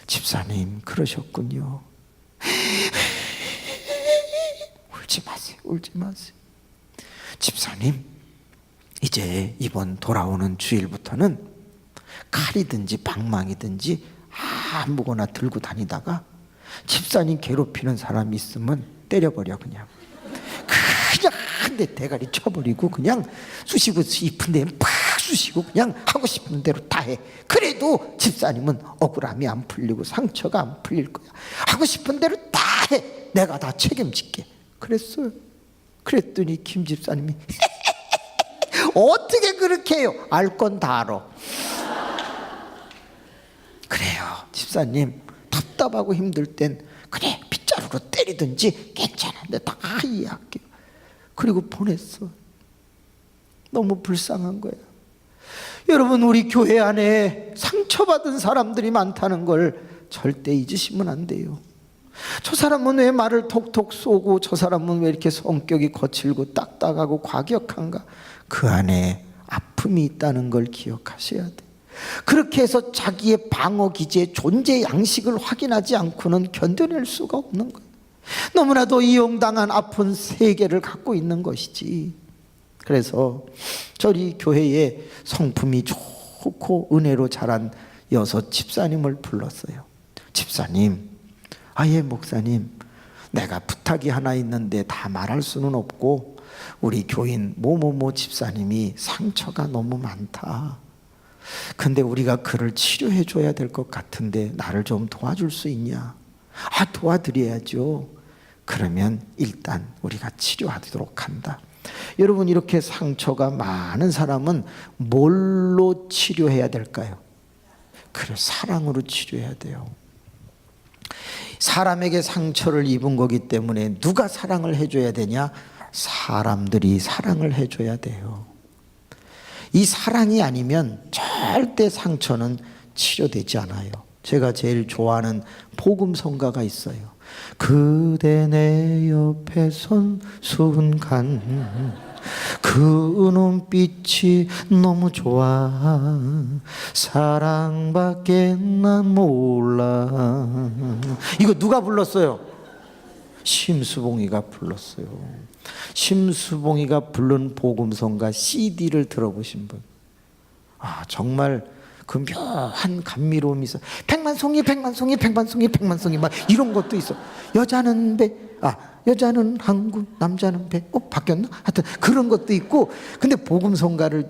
집사님 그러셨군요. 울지 마세요, 울지 마세요. 집사님 이제 이번 돌아오는 주일부터는 칼이든지 방망이든지 아무거나 들고 다니다가 집사님 괴롭히는 사람이 있으면 때려버려. 그냥 한 대 대가리 쳐버리고 그냥 쑤시고 싶은 데는 팍 쑤시고 그냥 하고 싶은 대로 다 해. 그래도 집사님은 억울함이 안 풀리고 상처가 안 풀릴 거야. 하고 싶은 대로 다 해. 내가 다 책임질게. 그랬어요. 그랬더니 김 집사님이 어떻게 그렇게 해요? 알 건 다 알아. 그래요, 집사님 답답하고 힘들 땐 그래 빗자루로 때리든지 괜찮은데 다 이해할게요. 그리고 보냈어. 너무 불쌍한 거야. 여러분 우리 교회 안에 상처받은 사람들이 많다는 걸 절대 잊으시면 안 돼요. 저 사람은 왜 말을 톡톡 쏘고 저 사람은 왜 이렇게 성격이 거칠고 딱딱하고 과격한가? 그 안에 아픔이 있다는 걸 기억하셔야 돼. 그렇게 해서 자기의 방어 기제, 존재 양식을 확인하지 않고는 견뎌낼 수가 없는 거예요. 너무나도 이용당한 아픈 세계를 갖고 있는 것이지. 그래서 저희 교회에 성품이 좋고 은혜로 자란 6 집사님을 불렀어요. 집사님, 예 목사님, 내가 부탁이 하나 있는데 다 말할 수는 없고 우리 교인 뭐뭐뭐 집사님이 상처가 너무 많다. 근데 우리가 그를 치료해 줘야 될 것 같은데 나를 좀 도와줄 수 있냐? 도와드려야죠. 그러면 일단 우리가 치료하도록 한다. 여러분 이렇게 상처가 많은 사람은 뭘로 치료해야 될까요? 그래, 사랑으로 치료해야 돼요. 사람에게 상처를 입은 거기 때문에 누가 사랑을 해줘야 되냐? 사람들이 사랑을 해줘야 돼요. 이 사랑이 아니면 절대 상처는 치료되지 않아요. 제가 제일 좋아하는 복음성가가 있어요. 그대 내 옆에 선 순간 그 눈빛이 너무 좋아 사랑밖에 난 몰라. 이거 누가 불렀어요? 심수봉이가 불렀어요. 심수봉이가 부른 복음성가 CD를 들어보신 분, 정말 그 묘한 감미로움이 있어. 백만송이 백만송이 백만송이 백만송이 막 이런 것도 있어. 여자는 배, 여자는 항구, 남자는 배. 바뀌었나? 하여튼 그런 것도 있고. 근데 복음성가를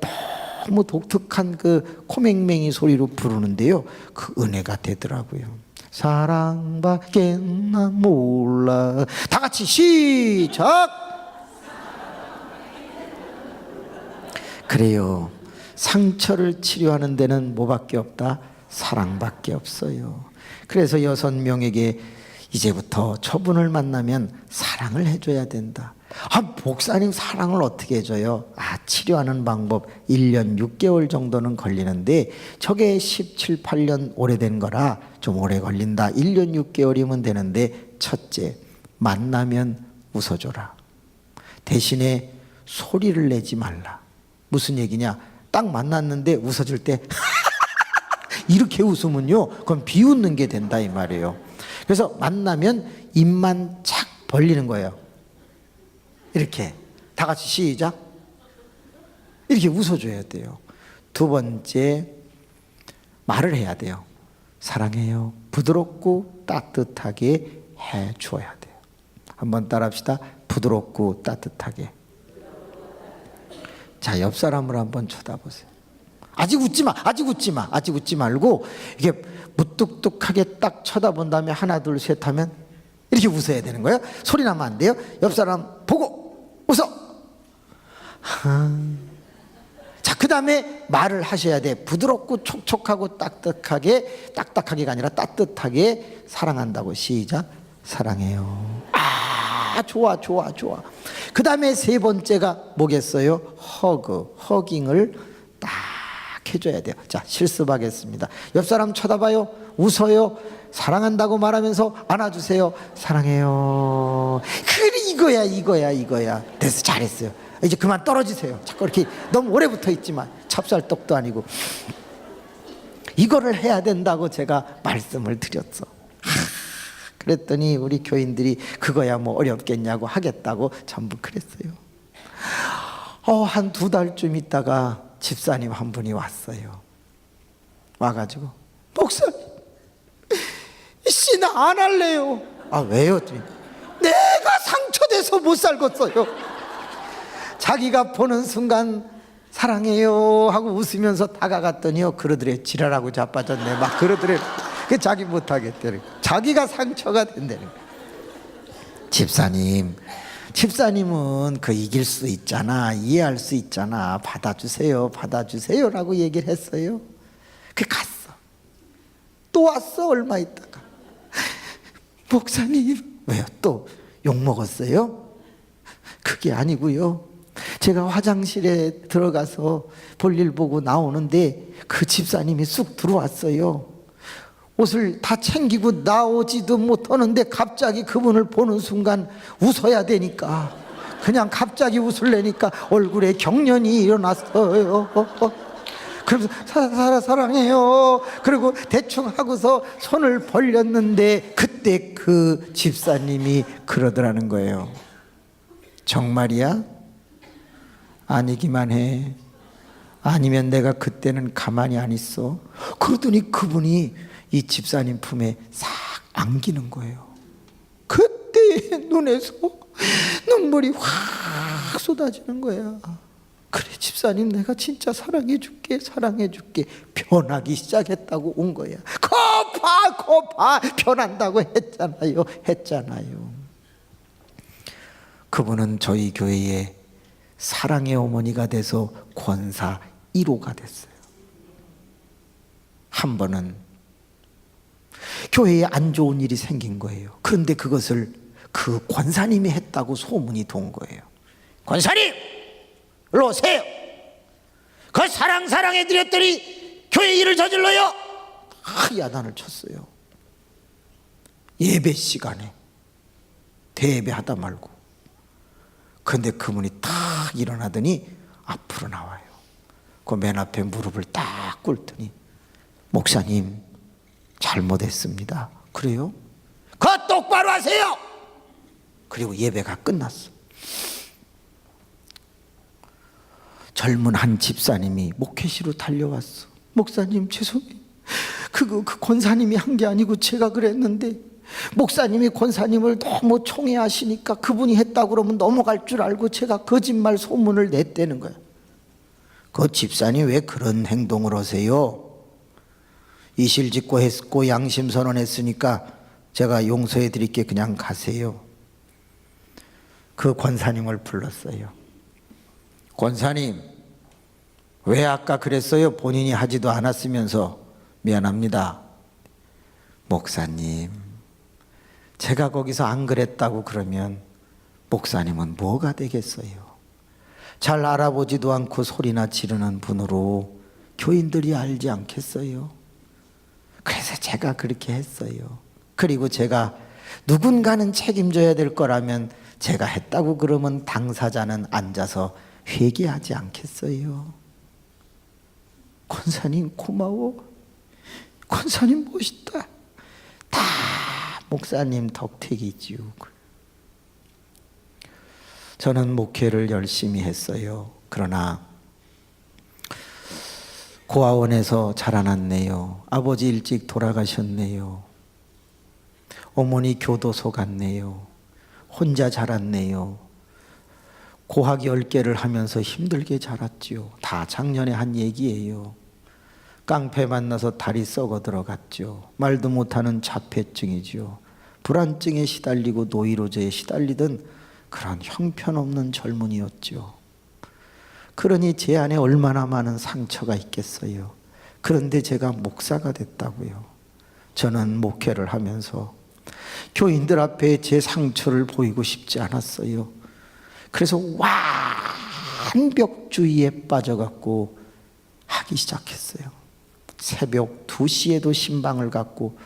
너무 독특한 그 코맹맹이 소리로 부르는데요, 그 은혜가 되더라고요. 사랑밖에 나 몰라. 다 같이 시작. 그래요. 상처를 치료하는 데는 뭐밖에 없다? 사랑밖에 없어요. 그래서 6명에게 이제부터 저분을 만나면 사랑을 해줘야 된다. 목사님 사랑을 어떻게 해줘요? 치료하는 방법 1년 6개월 정도는 걸리는데 저게 17, 8년 오래된 거라 좀 오래 걸린다. 1년 6개월이면 되는데 첫째, 만나면 웃어줘라. 대신에 소리를 내지 말라. 무슨 얘기냐? 딱 만났는데 웃어줄 때 이렇게 웃으면요, 그건 비웃는 게 된다 이 말이에요. 그래서 만나면 입만 착 벌리는 거예요. 이렇게 다 같이 시작. 이렇게 웃어줘야 돼요. 두 번째, 말을 해야 돼요. 사랑해요. 부드럽고 따뜻하게 해줘야 돼요. 한번 따라합시다. 부드럽고 따뜻하게. 자, 옆 사람을 한번 쳐다보세요. 아직 웃지 마. 아직 웃지 마. 아직 웃지 말고 이게 무뚝뚝하게 딱 쳐다본 다음에 하나 둘 셋 하면 이렇게 웃어야 되는 거예요. 소리 나면 안 돼요. 옆 사람 보고 웃어. 자, 그 다음에 말을 하셔야 돼. 부드럽고 촉촉하고 딱딱하게가 아니라 따뜻하게 사랑한다고. 시작. 사랑해요. 아, 좋아. 그 다음에 세 번째가 뭐겠어요? 허깅을 딱 해줘야 돼요. 자, 실습하겠습니다. 옆 사람 쳐다봐요. 웃어요. 사랑한다고 말하면서 안아주세요. 사랑해요. 그래, 이거야. 됐어, 잘했어요. 이제 그만 떨어지세요. 자꾸 이렇게 너무 오래 붙어 있지만 찹쌀떡도 아니고. 이거를 해야 된다고 제가 말씀을 드렸어. 그랬더니 우리 교인들이 그거야 뭐 어렵겠냐고 하겠다고 전부 그랬어요. 한 2달쯤 있다가 집사님 한 분이 왔어요. 와가지고 목사님, 씨, 나 안 할래요. 아, 왜요? 내가 상처돼서 못 살겠어요. 자기가 보는 순간 사랑해요 하고 웃으면서 다가갔더니요, 그러더래. 지랄하고 자빠졌네. 막 그러더래. 그 자기 못하겠대. 자기가 상처가 된다는 거예요. 집사님은 그 이길 수 있잖아, 이해할 수 있잖아, 받아주세요라고 얘기를 했어요. 그 갔어. 또 왔어. 얼마 있다가 목사님, 왜요? 또 욕먹었어요? 그게 아니고요, 제가 화장실에 들어가서 볼일 보고 나오는데 그 집사님이 쑥 들어왔어요. 옷을 다 챙기고 나오지도 못하는데 갑자기 그분을 보는 순간 웃어야 되니까 그냥 갑자기 웃으려니까 얼굴에 경련이 일어났어요. 그러면서 사랑해요. 그리고 대충 하고서 손을 벌렸는데 그때 그 집사님이 그러더라는 거예요. 정말이야? 아니기만 해. 아니면 내가 그때는 가만히 안 있어. 그러더니 그분이 이 집사님 품에 싹 안기는 거예요. 그때 눈에서 눈물이 확 쏟아지는 거야. 그래, 집사님, 내가 진짜 사랑해줄게. 변하기 시작했다고 온 거야. 거봐, 변한다고 했잖아요. 그분은 저희 교회의 사랑의 어머니가 돼서 권사 1호가 됐어요. 한 번은 교회에 안 좋은 일이 생긴 거예요. 그런데 그것을 그 권사님이 했다고 소문이 돈 거예요. 권사님, 일로 오세요. 그 사랑해드렸더니 교회 일을 저질러요. 야단을 쳤어요. 예배 시간에 대예배하다 말고. 그런데 그분이 탁 일어나더니 앞으로 나와요. 그 맨 앞에 무릎을 딱 꿇더니, 목사님, 잘못했습니다. 그래요? 그거 똑바로 하세요. 그리고 예배가 끝났어. 젊은 한 집사님이 목회시로 달려왔어. 목사님, 죄송해요. 그 권사님이 한 게 아니고 제가 그랬는데 목사님이 권사님을 너무 총애하시니까 그분이 했다고 그러면 넘어갈 줄 알고 제가 거짓말 소문을 냈다는 거야. 그 집사님 왜 그런 행동을 하세요? 이실직고 했고 양심 선언했으니까 제가 용서해 드릴게. 그냥 가세요. 그 권사님을 불렀어요. 권사님, 왜 아까 그랬어요? 본인이 하지도 않았으면서. 미안합니다. 목사님, 제가 거기서 안 그랬다고 그러면 목사님은 뭐가 되겠어요? 잘 알아보지도 않고 소리나 지르는 분으로 교인들이 알지 않겠어요? 그래서 제가 그렇게 했어요. 그리고 제가 누군가는 책임져야 될 거라면 제가 했다고 그러면 당사자는 앉아서 회개하지 않겠어요? 권사님 고마워. 권사님 멋있다. 다 목사님 덕택이지요. 저는 목회를 열심히 했어요. 그러나 고아원에서 자라났네요. 아버지 일찍 돌아가셨네요. 어머니 교도소 갔네요. 혼자 자랐네요. 고학 10개를 하면서 힘들게 자랐지요. 다 작년에 한 얘기예요. 깡패 만나서 다리 썩어 들어갔죠. 말도 못하는 자폐증이죠. 불안증에 시달리고 노이로제에 시달리던 그런 형편없는 젊은이였죠. 그러니 제 안에 얼마나 많은 상처가 있겠어요. 그런데 제가 목사가 됐다고요. 저는 목회를 하면서 교인들 앞에 제 상처를 보이고 싶지 않았어요. 그래서 완벽주의에 빠져갖고 하기 시작했어요. 새벽 2시에도 신방을 갖고,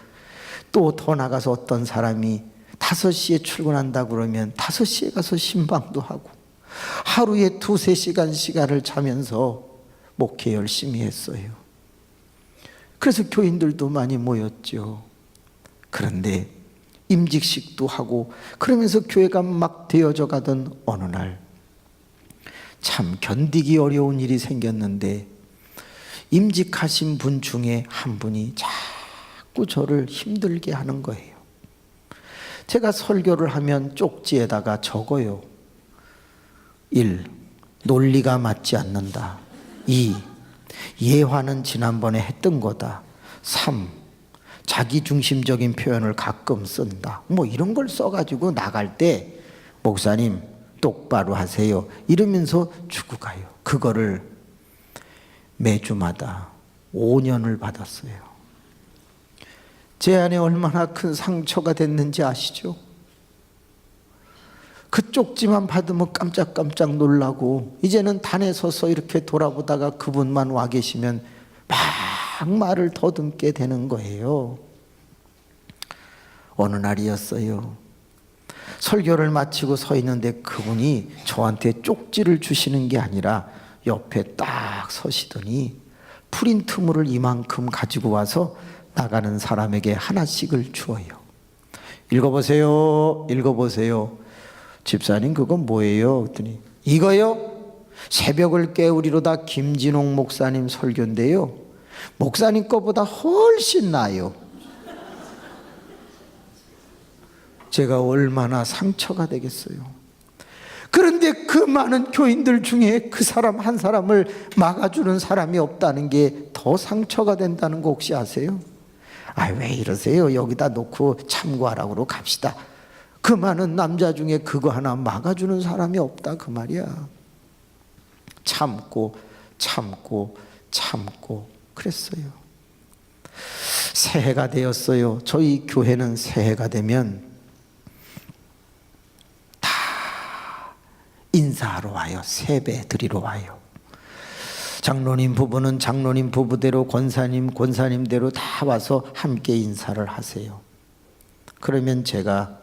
또 더 나가서 어떤 사람이 5시에 출근한다 그러면 5시에 가서 신방도 하고, 하루에 2-3시간 시간을 자면서 목회 열심히 했어요. 그래서 교인들도 많이 모였죠. 그런데 임직식도 하고 그러면서 교회가 막 되어져 가던 어느 날 참 견디기 어려운 일이 생겼는데, 임직하신 분 중에 한 분이 자꾸 저를 힘들게 하는 거예요. 제가 설교를 하면 쪽지에다가 적어요. 1. 논리가 맞지 않는다. 2. 예화는 지난번에 했던 거다. 3. 자기중심적인 표현을 가끔 쓴다. 뭐 이런 걸 써가지고 나갈 때 목사님 똑바로 하세요 이러면서 주고 가요. 그거를 매주마다 5년을 받았어요. 제 안에 얼마나 큰 상처가 됐는지 아시죠? 그 쪽지만 받으면 깜짝깜짝 놀라고, 이제는 단에 서서 이렇게 돌아보다가 그분만 와 계시면 막 말을 더듬게 되는 거예요. 어느 날이었어요. 설교를 마치고 서 있는데 그분이 저한테 쪽지를 주시는 게 아니라 옆에 딱 서시더니 프린트물을 이만큼 가지고 와서 나가는 사람에게 하나씩을 주어요. 읽어보세요. 읽어보세요. 집사님 그건 뭐예요? 그랬더니 이거요? 새벽을 깨우리로다 김진홍 목사님 설교인데요, 목사님 거보다 훨씬 나아요. 제가 얼마나 상처가 되겠어요. 그런데 그 많은 교인들 중에 그 사람 한 사람을 막아주는 사람이 없다는 게 더 상처가 된다는 거 혹시 아세요? 아, 왜 이러세요? 여기다 놓고 참고하라고 갑시다. 그 많은 남자 중에 그거 하나 막아주는 사람이 없다 그 말이야. 참고 참고 참고 그랬어요. 새해가 되었어요. 저희 교회는 새해가 되면 다 인사하러 와요. 세배 드리러 와요. 장로님 부부는 장로님 부부대로, 권사님 권사님대로 다 와서 함께 인사를 하세요. 그러면 제가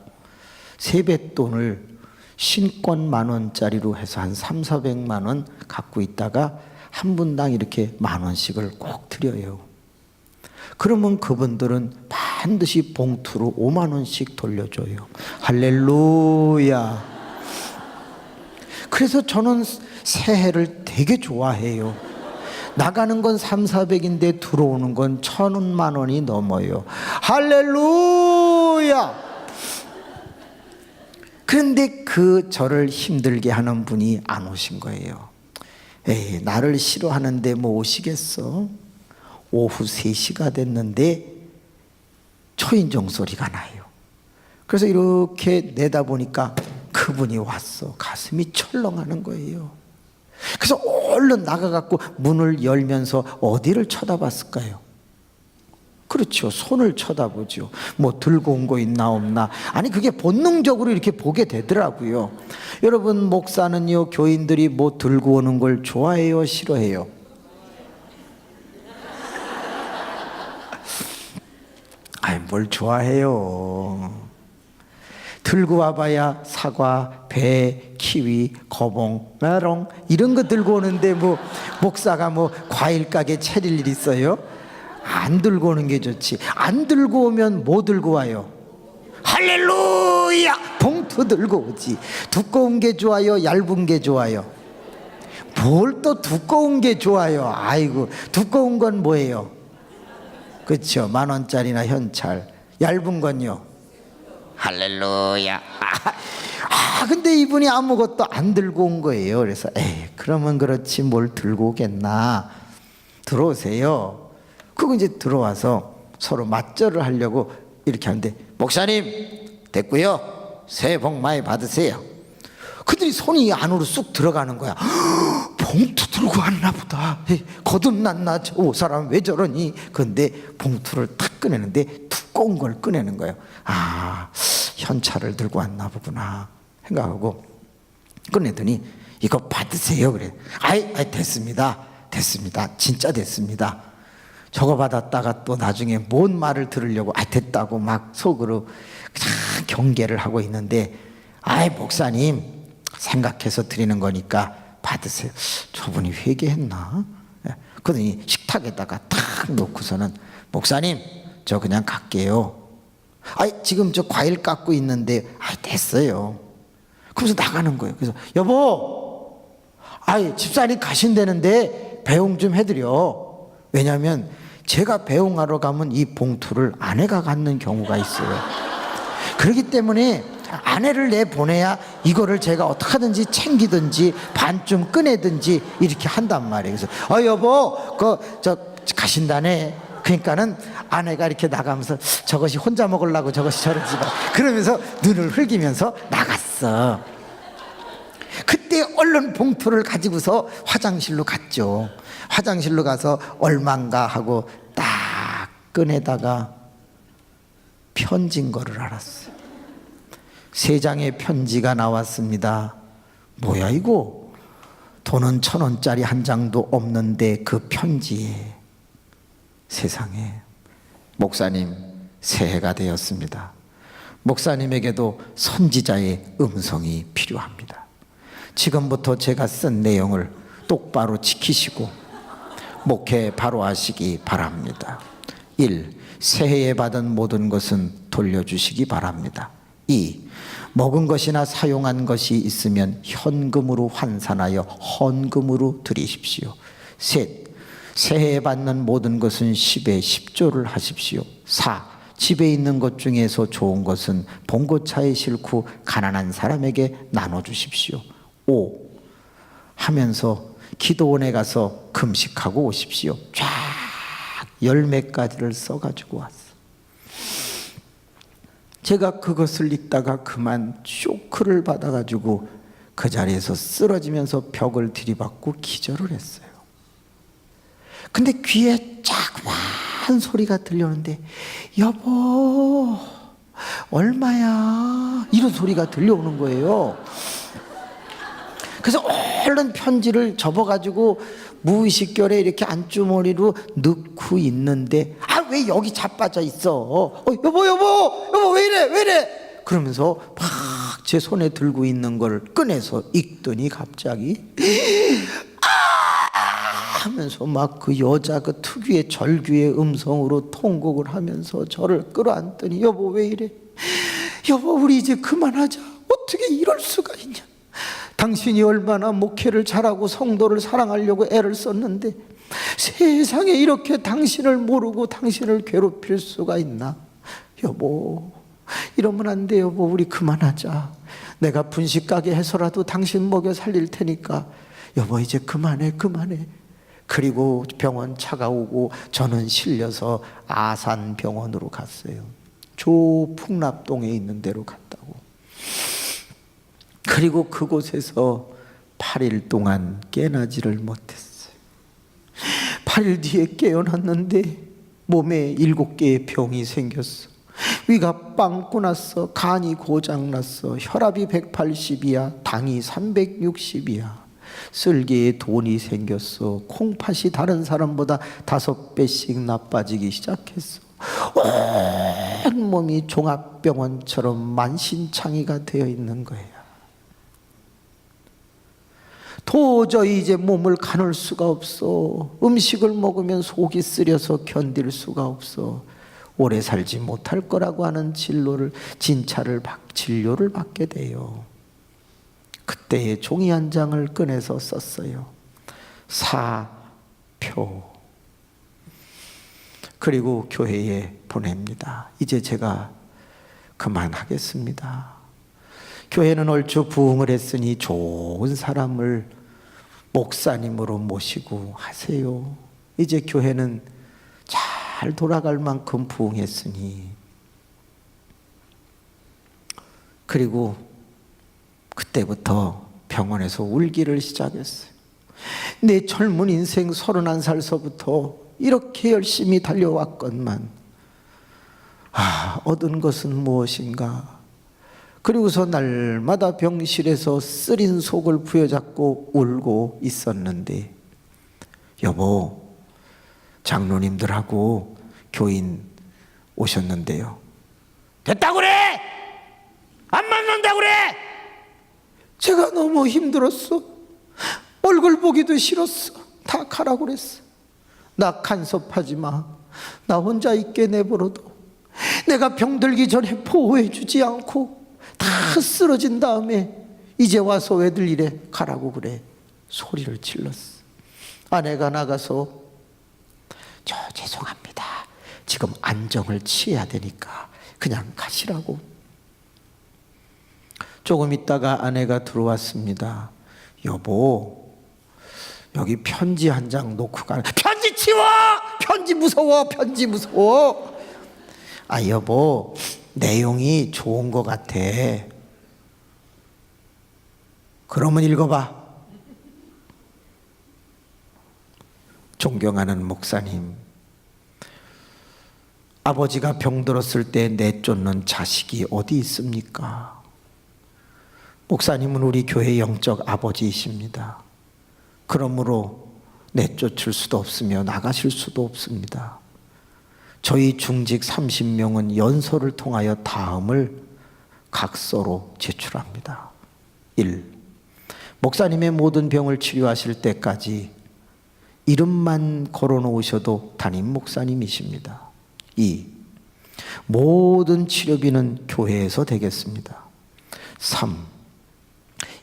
세뱃돈을 신권 10,000원짜리로 해서 한 300-400만 원 갖고 있다가 한 분당 이렇게 10,000원씩을 꼭 드려요. 그러면 그분들은 반드시 봉투로 50,000원씩 돌려줘요. 할렐루야. 그래서 저는 새해를 되게 좋아해요. 나가는 건 300-400인데 들어오는 건 1,000만 원이 넘어요. 할렐루야. 그런데 그 저를 힘들게 하는 분이 안 오신 거예요. 에이, 나를 싫어하는데 뭐 오시겠어? 오후 3시가 됐는데 초인종 소리가 나요. 그래서 이렇게 내다보니까 그분이 왔어. 가슴이 철렁하는 거예요. 그래서 얼른 나가갖고 문을 열면서 어디를 쳐다봤을까요? 그렇죠. 손을 쳐다보죠. 뭐 들고 온 거 있나 없나. 아니 그게 본능적으로 이렇게 보게 되더라고요. 여러분, 목사는요, 교인들이 뭐 들고 오는 걸 좋아해요, 싫어해요? 아이, 뭘 좋아해요. 들고 와봐야 사과, 배, 키위, 거봉, 메롱 이런 거 들고 오는데 뭐 목사가 뭐 과일 가게 차릴 일 있어요? 안 들고 오는 게 좋지. 안 들고 오면 뭐 들고 와요? 할렐루야! 봉투 들고 오지. 두꺼운 게 좋아요, 얇은 게 좋아요? 뭘 또 두꺼운 게 좋아요? 아이고, 두꺼운 건 뭐예요? 그렇죠, 10,000원짜리나 현찰. 얇은 건요? 할렐루야. 근데 이분이 아무것도 안 들고 온 거예요. 그래서 에이, 그러면 그렇지 뭘 들고 오겠나. 들어오세요. 그거 이제 들어와서 서로 맞절을 하려고 이렇게 하는데, 목사님 됐고요, 새해 복 많이 받으세요. 그들이 손이 안으로 쑥 들어가는 거야. 봉투 들고 왔나 보다. 에이, 거듭났나 저 사람 왜 저러니. 근데 봉투를 탁 꺼내는데 두꺼운 걸 꺼내는 거예요. 아, 현찰을 들고 왔나 보구나 생각하고 꺼내더니 이거 받으세요. 그래. 아이 됐습니다. 진짜 됐습니다. 저거 받았다가 또 나중에 뭔 말을 들으려고 됐다고 막 속으로 경계를 하고 있는데, 목사님 생각해서 드리는 거니까 받으세요. 저분이 회개했나? 그러더니 식탁에다가 탁 놓고서는, 목사님 저 그냥 갈게요. 지금 저 과일 깎고 있는데 됐어요. 그러면서 나가는 거예요. 그래서 여보, 집사님 가신다는데 배웅 좀 해드려. 왜냐하면 제가 배웅하러 가면 이 봉투를 아내가 갖는 경우가 있어요. 그렇기 때문에 아내를 내보내야 이거를 제가 어떻게 하든지 챙기든지 반쯤 꺼내든지 이렇게 한단 말이에요. 그래서 여보, 저 가신다네. 그러니까는 아내가 이렇게 나가면서 저것이 혼자 먹으려고 저것이 저러지 마, 그러면서 눈을 흘기면서 나갔어. 그때 얼른 봉투를 가지고서 화장실로 갔죠. 화장실로 가서 얼만가 하고 딱 꺼내다가 편지인 거를 알았어요. 3장의 편지가 나왔습니다. 뭐야 이거? 돈은 1,000원짜리 한 장도 없는데 그 편지에, 세상에. 목사님 새해가 되었습니다. 목사님에게도 선지자의 음성이 필요합니다. 지금부터 제가 쓴 내용을 똑바로 지키시고 목회 바로 하시기 바랍니다. 1. 새해에 받은 모든 것은 돌려주시기 바랍니다. 2. 먹은 것이나 사용한 것이 있으면 현금으로 환산하여 헌금으로 드리십시오. 3. 새해에 받는 모든 것은 10에 10조를 하십시오. 4. 집에 있는 것 중에서 좋은 것은 봉고차에 싣고 가난한 사람에게 나눠주십시오. 5. 하면서 기도원에 가서 금식하고 오십시오. 쫙 10몇 가지를 써가지고 왔어. 제가 그것을 읽다가 그만 쇼크를 받아가지고 그 자리에서 쓰러지면서 벽을 들이받고 기절을 했어요. 근데 귀에 자그마한 소리가 들려오는데, 여보 얼마야, 이런 소리가 들려오는 거예요. 그래서 얼른 편지를 접어가지고 무의식결에 이렇게 안주머니로 넣고 있는데, 왜 여기 자빠져 있어? 여보 왜 이래? 그러면서 막 제 손에 들고 있는 걸 꺼내서 읽더니 갑자기 하면서 막 그 여자 그 특유의 절규의 음성으로 통곡을 하면서 저를 끌어안더니, 여보 왜 이래? 여보 우리 이제 그만하자. 어떻게 이럴 수가 있냐? 당신이 얼마나 목회를 잘하고 성도를 사랑하려고 애를 썼는데 세상에 이렇게 당신을 모르고 당신을 괴롭힐 수가 있나? 여보 이러면 안 돼. 여보 우리 그만하자. 내가 분식 가게 해서라도 당신 먹여 살릴 테니까 여보 이제 그만해. 그리고 병원 차가 오고 저는 실려서 아산병원으로 갔어요. 조풍납동에 있는 데로 갔다고. 그리고 그곳에서 8일 동안 깨나지를 못했어요. 8일 뒤에 깨어났는데 몸에 7개의 병이 생겼어. 위가 빵꾸 났어. 간이 고장났어. 혈압이 180이야. 당이 360이야. 쓸개에 돈이 생겼어. 콩팥이 다른 사람보다 5배씩 나빠지기 시작했어. 온몸이 종합병원처럼 만신창이가 되어 있는 거예요. 도저히 이제 몸을 가눌 수가 없어. 음식을 먹으면 속이 쓰려서 견딜 수가 없어. 오래 살지 못할 거라고 하는 진료를 받게 돼요. 그때의 종이 한 장을 꺼내서 썼어요. 사표. 그리고 교회에 보냅니다. 이제 제가 그만하겠습니다. 교회는 얼추 부흥을 했으니 좋은 사람을 목사님으로 모시고 하세요. 이제 교회는 잘 돌아갈 만큼 부흥했으니. 그리고 그때부터 병원에서 울기를 시작했어요. 내 젊은 인생 31살서부터 이렇게 열심히 달려왔건만 얻은 것은 무엇인가. 그리고서 날마다 병실에서 쓰린 속을 부여잡고 울고 있었는데, 여보, 장로님들하고 교인 오셨는데요. 됐다고 그래! 안 만난다고 그래! 제가 너무 힘들었어. 얼굴 보기도 싫었어. 다 가라고 그랬어. 나 간섭하지 마. 나 혼자 있게 내버려둬. 내가 병들기 전에 보호해 주지 않고 다 쓰러진 다음에 이제 와서 왜들 이래 가라고 그래. 소리를 질렀어. 아내가 나가서 저 죄송합니다. 지금 안정을 취해야 되니까 그냥 가시라고. 조금 있다가 아내가 들어왔습니다. 여보, 여기 편지 한 장 놓고 가는. 편지 치워! 편지 무서워! 편지 무서워! 여보, 내용이 좋은 것 같아. 그러면 읽어봐. 존경하는 목사님, 아버지가 병들었을 때 내쫓는 자식이 어디 있습니까? 목사님은 우리 교회 영적 아버지이십니다. 그러므로 내쫓을 수도 없으며 나가실 수도 없습니다. 저희 중직 30명은 연설을 통하여 다음을 각서로 제출합니다. 1. 목사님의 모든 병을 치료하실 때까지 이름만 걸어놓으셔도 담임 목사님이십니다. 2. 모든 치료비는 교회에서 되겠습니다. 3.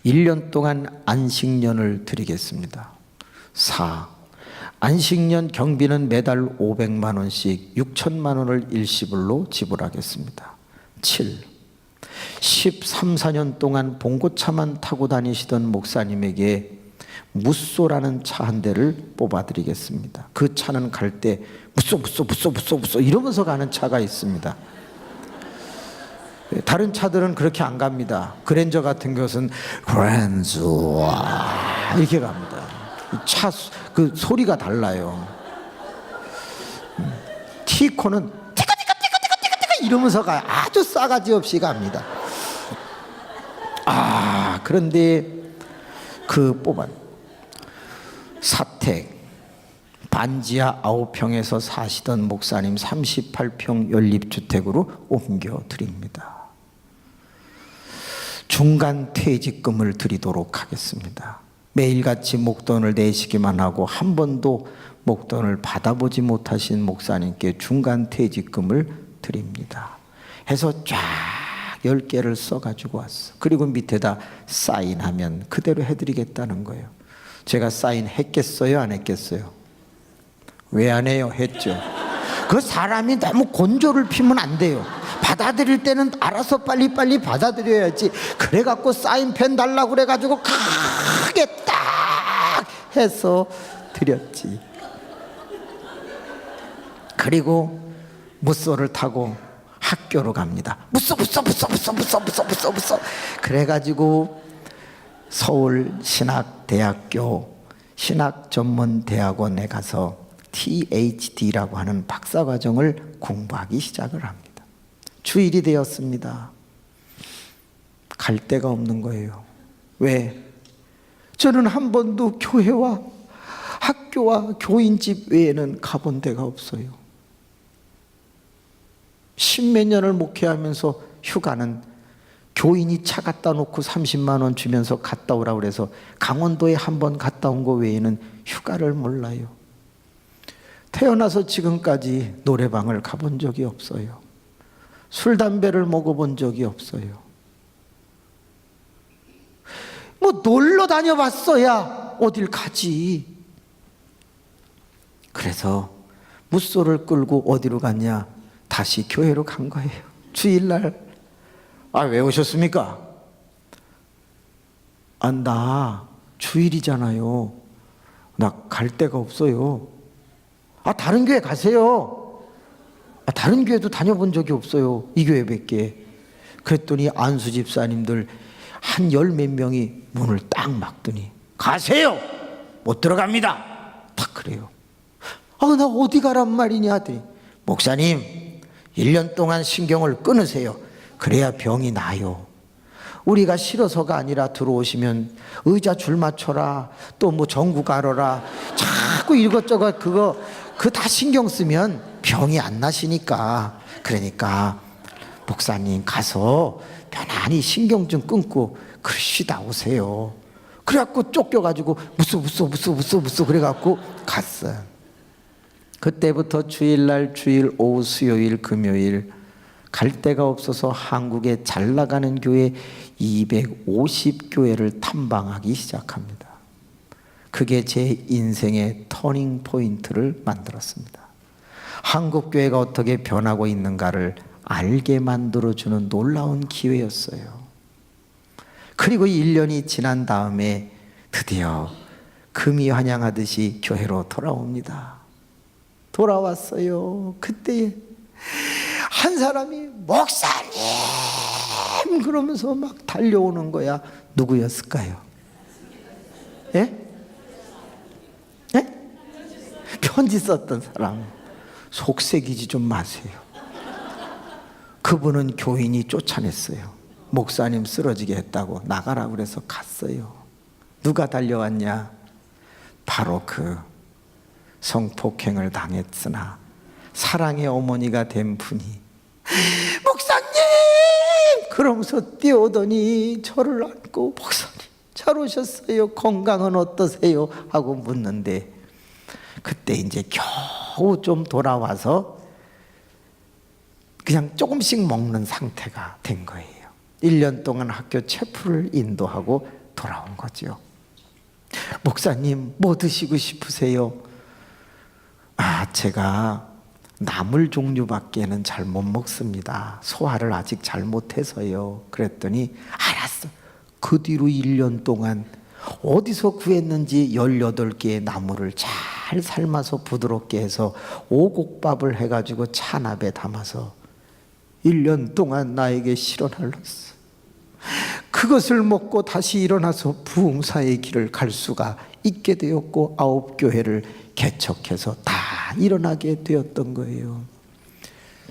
1년 동안 안식년을 드리겠습니다. 4. 안식년 경비는 매달 500만 원씩 6천만 원을 일시불로 지불하겠습니다. 7. 13, 14년 동안 봉고차만 타고 다니시던 목사님에게 무쏘라는 차 한 대를 뽑아드리겠습니다. 그 차는 갈 때 무쏘 이러면서 가는 차가 있습니다. 다른 차들은 그렇게 안 갑니다. 그랜저 같은 것은 그랜저 이렇게 갑니다. 차 그 소리가 달라요. 티코는 티커 이러면서 가요. 아주 싸가지 없이 갑니다. 그런데 그 뽑아 사택 반지하 9평에서 사시던 목사님 38평 연립주택으로 옮겨 드립니다. 중간 퇴직금을 드리도록 하겠습니다. 매일같이 목돈을 내시기만 하고 한 번도 목돈을 받아보지 못하신 목사님께 중간 퇴직금을 드립니다. 해서 쫙 10개를 써가지고 왔어. 그리고 밑에다 사인하면 그대로 해드리겠다는 거예요. 제가 사인했겠어요? 안 했겠어요? 왜 안 해요? 했죠. 그 사람이 너무 곤조를 피면 안 돼요. 받아들일 때는 알아서 빨리빨리 받아들여야지. 그래갖고 사인펜 달라고 그래가지고 크게 딱 해서 드렸지. 그리고 무쏘를 타고 학교로 갑니다. 무쏘 그래가지고 서울신학대학교 신학전문대학원에 가서 THD라고 하는 박사과정을 공부하기 시작을 합니다. 주일이 되었습니다. 갈 데가 없는 거예요. 왜? 저는 한 번도 교회와 학교와 교인집 외에는 가본 데가 없어요. 10몇 년을 목회하면서 휴가는 교인이 차 갖다 놓고 30만 원 주면서 갔다 오라고 그래서 강원도에 한 번 갔다 온 거 외에는 휴가를 몰라요. 태어나서 지금까지 노래방을 가본 적이 없어요. 술, 담배를 먹어본 적이 없어요. 뭐 놀러 다녀봤어야 어딜 가지. 그래서 무소를 끌고 어디로 갔냐? 다시 교회로 간 거예요. 주일날. 왜 오셨습니까? 나 주일이잖아요. 나 갈 데가 없어요. 다른 교회 가세요. 다른 교회도 다녀본 적이 없어요. 이 교회밖에. 그랬더니 안수 집사님들 한 열 몇 명이 문을 딱 막더니 가세요. 못 들어갑니다. 딱 그래요. 나 어디 가란 말이냐 하더니 목사님 1년 동안 신경을 끊으세요. 그래야 병이 나요. 우리가 싫어서가 아니라 들어오시면 의자 줄 맞춰라, 또 뭐 전구 갈아라, 자꾸 이것저것 그거 다 신경 쓰면 병이 안 나시니까. 그러니까 목사님 가서 편안히 신경 좀 끊고 그러시다 오세요. 그래갖고 쫓겨가지고 무쏘 그래갖고 갔어요. 그때부터 주일날, 주일 오후, 수요일, 금요일 갈 데가 없어서 한국에 잘 나가는 교회 250교회를 탐방하기 시작합니다. 그게 제 인생의 터닝 포인트를 만들었습니다. 한국 교회가 어떻게 변하고 있는가를 알게 만들어주는 놀라운 기회였어요. 그리고 1년이 지난 다음에 드디어 금이 환영하듯이 교회로 돌아옵니다. 돌아왔어요. 그때 한 사람이 목사님 그러면서 막 달려오는 거야. 누구였을까요? 예? 예? 편지 썼던 사람. 속색이지 좀 마세요. 그분은 교인이 쫓아냈어요. 목사님 쓰러지게 했다고 나가라고 그래서 갔어요. 누가 달려왔냐? 바로 그 성폭행을 당했으나 사랑의 어머니가 된 분이 목사님! 그러면서 뛰어오더니 저를 안고 목사님 잘 오셨어요? 건강은 어떠세요? 하고 묻는데 그때 이제 겨우 좀 돌아와서 그냥 조금씩 먹는 상태가 된 거예요. 1년 동안 학교 체프를 인도하고 돌아온 거죠. 목사님 뭐 드시고 싶으세요? 제가 나물 종류밖에는 잘 못 먹습니다. 소화를 아직 잘 못해서요. 그랬더니 알았어. 그 뒤로 1년 동안 어디서 구했는지 18개의 나물을 잘 삶아서 부드럽게 해서 오곡밥을 해가지고 찬압에 담아서 1년 동안 나에게 실어날렸어. 그것을 먹고 다시 일어나서 부흥사의 길을 갈 수가 있게 되었고 9교회를 개척해서 다 일어나게 되었던 거예요.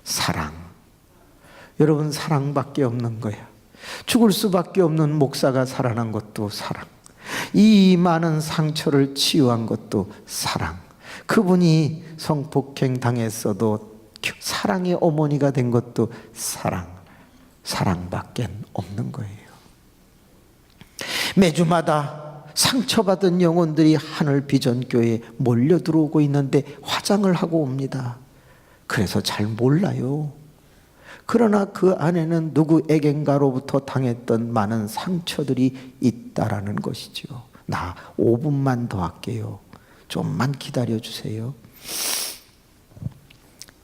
사랑. 여러분 사랑밖에 없는 거야. 죽을 수밖에 없는 목사가 살아난 것도 사랑. 이 많은 상처를 치유한 것도 사랑. 그분이 성폭행 당했어도 사랑의 어머니가 된 것도 사랑. 사랑밖에 없는 거예요. 매주마다 상처받은 영혼들이 하늘 비전교회에 몰려 들어오고 있는데 화장을 하고 옵니다. 그래서 잘 몰라요. 그러나 그 안에는 누구에겐가로부터 당했던 많은 상처들이 있다라는 것이죠. 나 5분만 더 할게요. 좀만 기다려 주세요.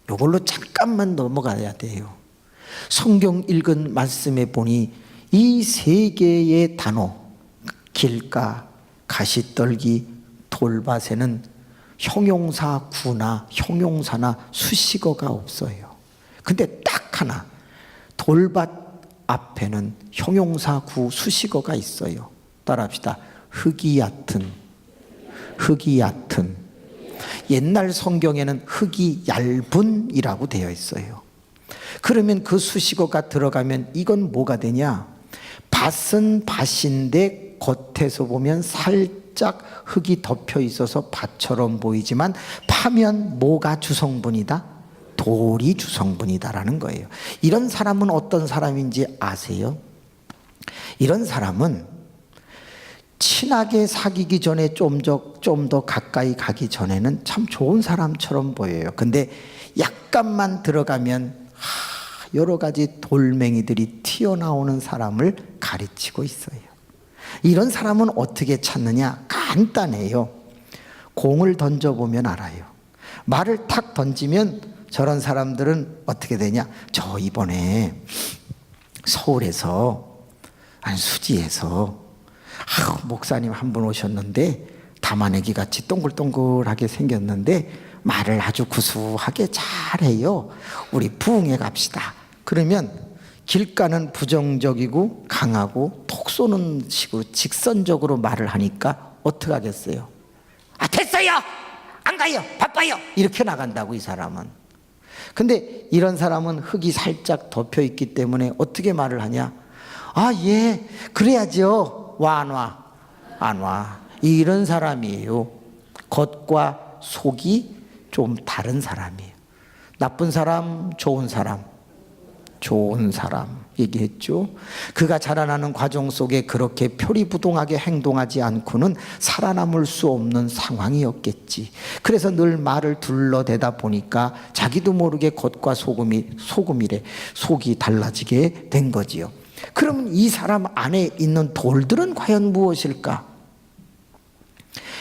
이걸로 잠깐만 넘어가야 돼요. 성경 읽은 말씀에 보니 이 세 개의 단어 길가, 가시떨기, 돌밭에는 형용사 구나 형용사나 수식어가 없어요. 근데 딱 하나 돌밭 앞에는 형용사 구 수식어가 있어요. 따라합시다. 흙이 얕은. 흙이 얕은. 옛날 성경에는 흙이 얇은이라고 되어 있어요. 그러면 그 수식어가 들어가면 이건 뭐가 되냐? 밭은 밭인데 겉에서 보면 살짝 흙이 덮여 있어서 밭처럼 보이지만 파면 뭐가 주성분이다? 돌이 주성분이다라는 거예요. 이런 사람은 어떤 사람인지 아세요? 이런 사람은 친하게 사귀기 전에 좀 더 가까이 가기 전에는 참 좋은 사람처럼 보여요. 근데 약간만 들어가면 여러 가지 돌멩이들이 튀어나오는 사람을 가르치고 있어요. 이런 사람은 어떻게 찾느냐? 간단해요. 공을 던져보면 알아요. 말을 탁 던지면 저런 사람들은 어떻게 되냐? 저 이번에 서울에서 아니 수지에서 목사님 한 분 오셨는데 담아내기 같이 동글동글하게 생겼는데 말을 아주 구수하게 잘해요. 우리 부흥회 갑시다. 그러면 길가는 부정적이고 강하고 톡 쏘는 식으로 직선적으로 말을 하니까 어떻게 하겠어요? 아 됐어요. 안 가요. 바빠요. 이렇게 나간다고 이 사람은. 근데 이런 사람은 흙이 살짝 덮여 있기 때문에 어떻게 말을 하냐? 아, 예, 그래야죠. 와, 안 와? 안 와. 이런 사람이에요. 겉과 속이 좀 다른 사람이에요. 나쁜 사람, 좋은 사람. 좋은 사람 얘기했죠. 그가 자라나는 과정 속에 그렇게 표리부동하게 행동하지 않고는 살아남을 수 없는 상황이었겠지. 그래서 늘 말을 둘러대다 보니까 자기도 모르게 겉과 속이 달라지게 된 거지요. 그럼 이 사람 안에 있는 돌들은 과연 무엇일까?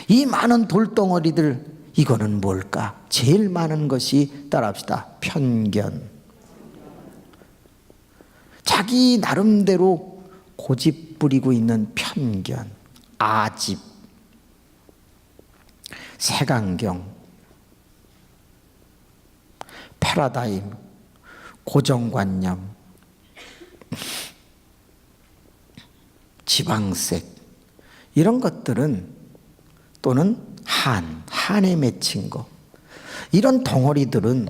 이 많은 돌덩어리들, 이거는 뭘까? 제일 많은 것이 따라합시다. 편견. 자기 나름대로 고집 부리고 있는 편견, 아집, 색안경, 패러다임, 고정관념, 지방색, 이런 것들은 또는 한에 맺힌 거, 이런 덩어리들은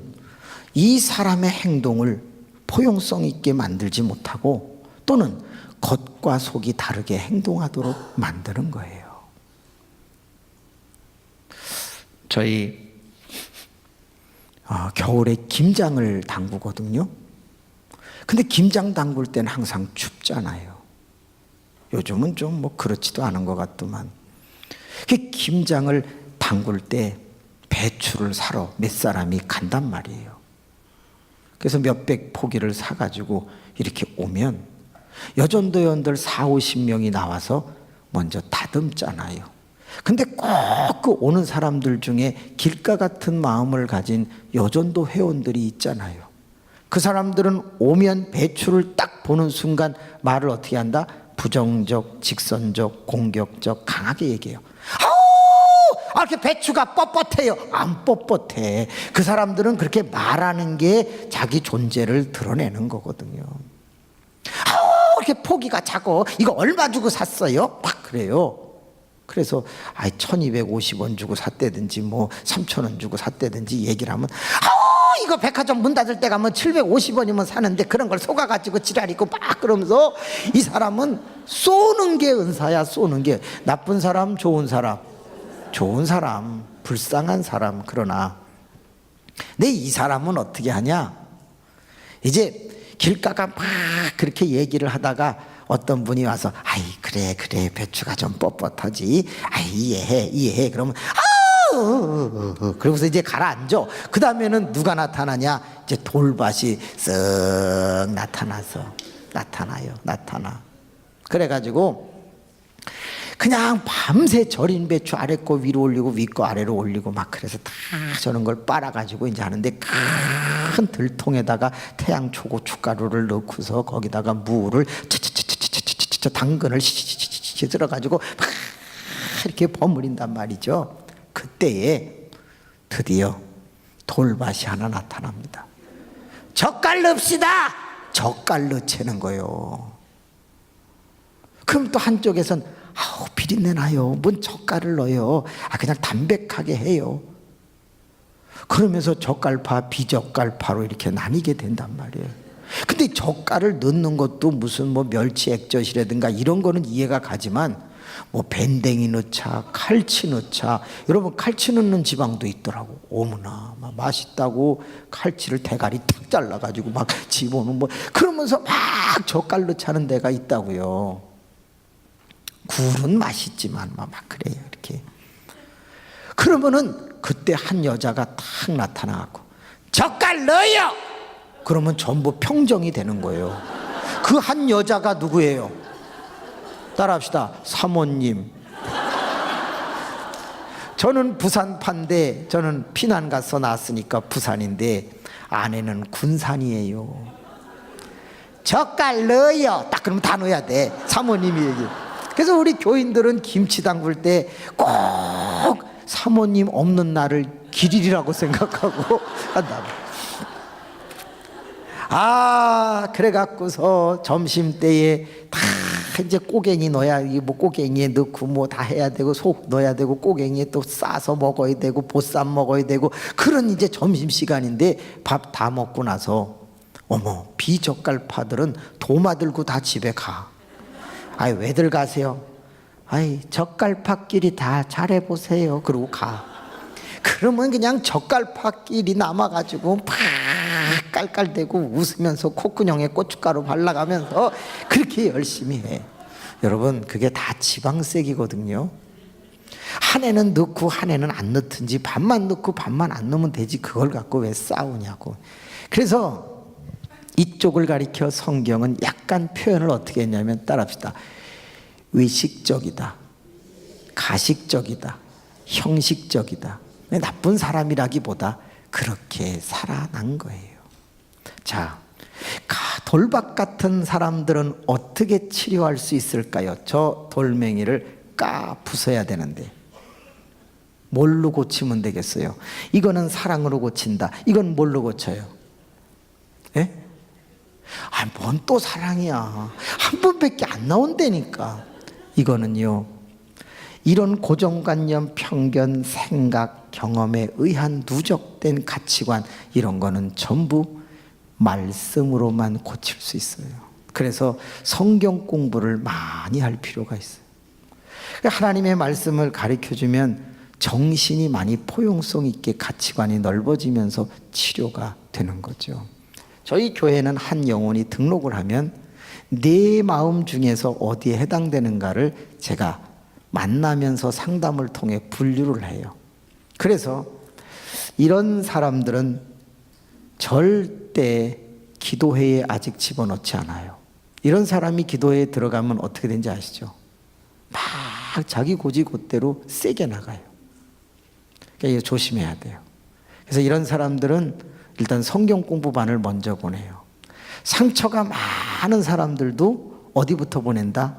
이 사람의 행동을 포용성 있게 만들지 못하고 또는 겉과 속이 다르게 행동하도록 만드는 거예요. 저희 겨울에 김장을 담그거든요. 근데 김장 담글 때는 항상 춥잖아요. 요즘은 좀 뭐 그렇지도 않은 것 같더만. 그 김장을 담글 때 배추를 사러 몇 사람이 간단 말이에요. 그래서 몇백 포기를 사가지고 이렇게 오면 여전도원들 40-50명이 나와서 먼저 다듬잖아요. 근데 꼭 그 오는 사람들 중에 길가 같은 마음을 가진 여전도 회원들이 있잖아요. 그 사람들은 오면 배추를 딱 보는 순간 말을 어떻게 한다? 부정적, 직선적, 공격적, 강하게 얘기해요. 이렇게 배추가 뻣뻣해요. 안 뻣뻣해. 그 사람들은 그렇게 말하는 게 자기 존재를 드러내는 거거든요. 이렇게 포기가 작어. 이거 얼마 주고 샀어요? 막 그래요. 그래서 1250원 주고 샀다든지 뭐 3000원 주고 샀다든지 얘기를 하면 이거 백화점 문 닫을 때 가면 750원이면 사는데 그런 걸 속아가지고 지랄이고 막 그러면서 이 사람은 쏘는 게 은사야. 쏘는 게. 나쁜 사람, 좋은 사람. 좋은 사람, 불쌍한 사람. 그러나 근데 이 사람은 어떻게 하냐? 이제 길가가 막 그렇게 얘기를 하다가 어떤 분이 와서 그래 배추가 좀 뻣뻣하지. 이해해. 그러면 그러고서 이제 가라앉아. 그 다음에는 누가 나타나냐? 이제 돌밭이 쓱 나타나. 그래가지고 그냥 밤새 절인 배추 아래 거 위로 올리고 위 거 아래로 올리고 막 그래서 다 저런 걸 빨아가지고 이제 하는데 큰 들통에다가 태양초고 춧가루를 넣고서 거기다가 무를 당근을 들어가지고 막 이렇게 버무린단 말이죠. 그때에 드디어 돌밭이 하나 나타납니다. 젓갈 넣읍시다. 젓갈 넣채는 거요. 그럼 또 한쪽에선 비린내 나요. 뭔 젓갈을 넣어요. 그냥 담백하게 해요. 그러면서 젓갈파, 비젓갈파로 이렇게 나뉘게 된단 말이에요. 근데 젓갈을 넣는 것도 무슨 뭐 멸치 액젓이라든가 이런 거는 이해가 가지만 뭐 밴댕이 넣자, 칼치 넣자. 여러분 칼치 넣는 지방도 있더라고. 어머나 막 맛있다고 칼치를 대가리 탁 잘라가지고 막 집어넣는 뭐 그러면서 막 젓갈 넣자는 데가 있다고요. 굴은 맛있지만 막 그래요 이렇게. 그러면은 그때 한 여자가 탁 나타나갖고 젓갈 넣어요. 그러면 전부 평정이 되는 거예요. 그 한 여자가 누구예요? 따라합시다. 사모님. 저는 부산파인데 저는 피난 가서 나왔으니까 부산인데 아내는 군산이에요. 젓갈 넣어요. 딱 그러면 다 넣어야 돼. 사모님이 얘기. 그래서 우리 교인들은 김치 담글 때 꼭 사모님 없는 날을 길일이라고 생각하고 한다. 그래갖고서 점심때에 다 이제 꼬갱이 넣어야, 뭐 꼬갱이에 넣고 뭐 다 해야 되고 속 넣어야 되고 꼬갱이에 또 싸서 먹어야 되고 보쌈 먹어야 되고 그런 이제 점심시간인데 밥 다 먹고 나서 어머 비젓갈파들은 도마 들고 다 집에 가. 왜들 가세요? 젓갈파끼리 다 잘해보세요. 그러고 가. 그러면 그냥 젓갈파끼리 남아가지고 팍 깔깔대고 웃으면서 콧구멍에 고춧가루 발라가면서 그렇게 열심히 해. 여러분 그게 다 지방색이거든요. 한 해는 넣고 한 해는 안 넣든지 반만 넣고 반만 안 넣으면 되지 그걸 갖고 왜 싸우냐고. 그래서 이쪽을 가리켜 성경은 약간 표현을 어떻게 했냐면 따라합시다. 의식적이다, 가식적이다, 형식적이다. 나쁜 사람이라기보다 그렇게 살아난 거예요. 자, 돌박 같은 사람들은 어떻게 치료할 수 있을까요? 저 돌멩이를 까 부숴야 되는데 뭘로 고치면 되겠어요? 이거는 사랑으로 고친다. 이건 뭘로 고쳐요? 예? 뭔 또 사랑이야. 한 번밖에 안 나온다니까. 이거는요, 이런 고정관념, 편견, 생각, 경험에 의한 누적된 가치관, 이런 거는 전부 말씀으로만 고칠 수 있어요. 그래서 성경 공부를 많이 할 필요가 있어요. 하나님의 말씀을 가르쳐주면 정신이 많이 포용성 있게 가치관이 넓어지면서 치료가 되는 거죠. 저희 교회는 한 영혼이 등록을 하면 내 마음 중에서 어디에 해당되는가를 제가 만나면서 상담을 통해 분류를 해요. 그래서 이런 사람들은 절대 기도회에 아직 집어넣지 않아요. 이런 사람이 기도회에 들어가면 어떻게 되는지 아시죠? 막 자기 고지곳대로 세게 나가요. 그러니까 조심해야 돼요. 그래서 이런 사람들은 일단 성경 공부반을 먼저 보내요. 상처가 많은 사람들도 어디부터 보낸다?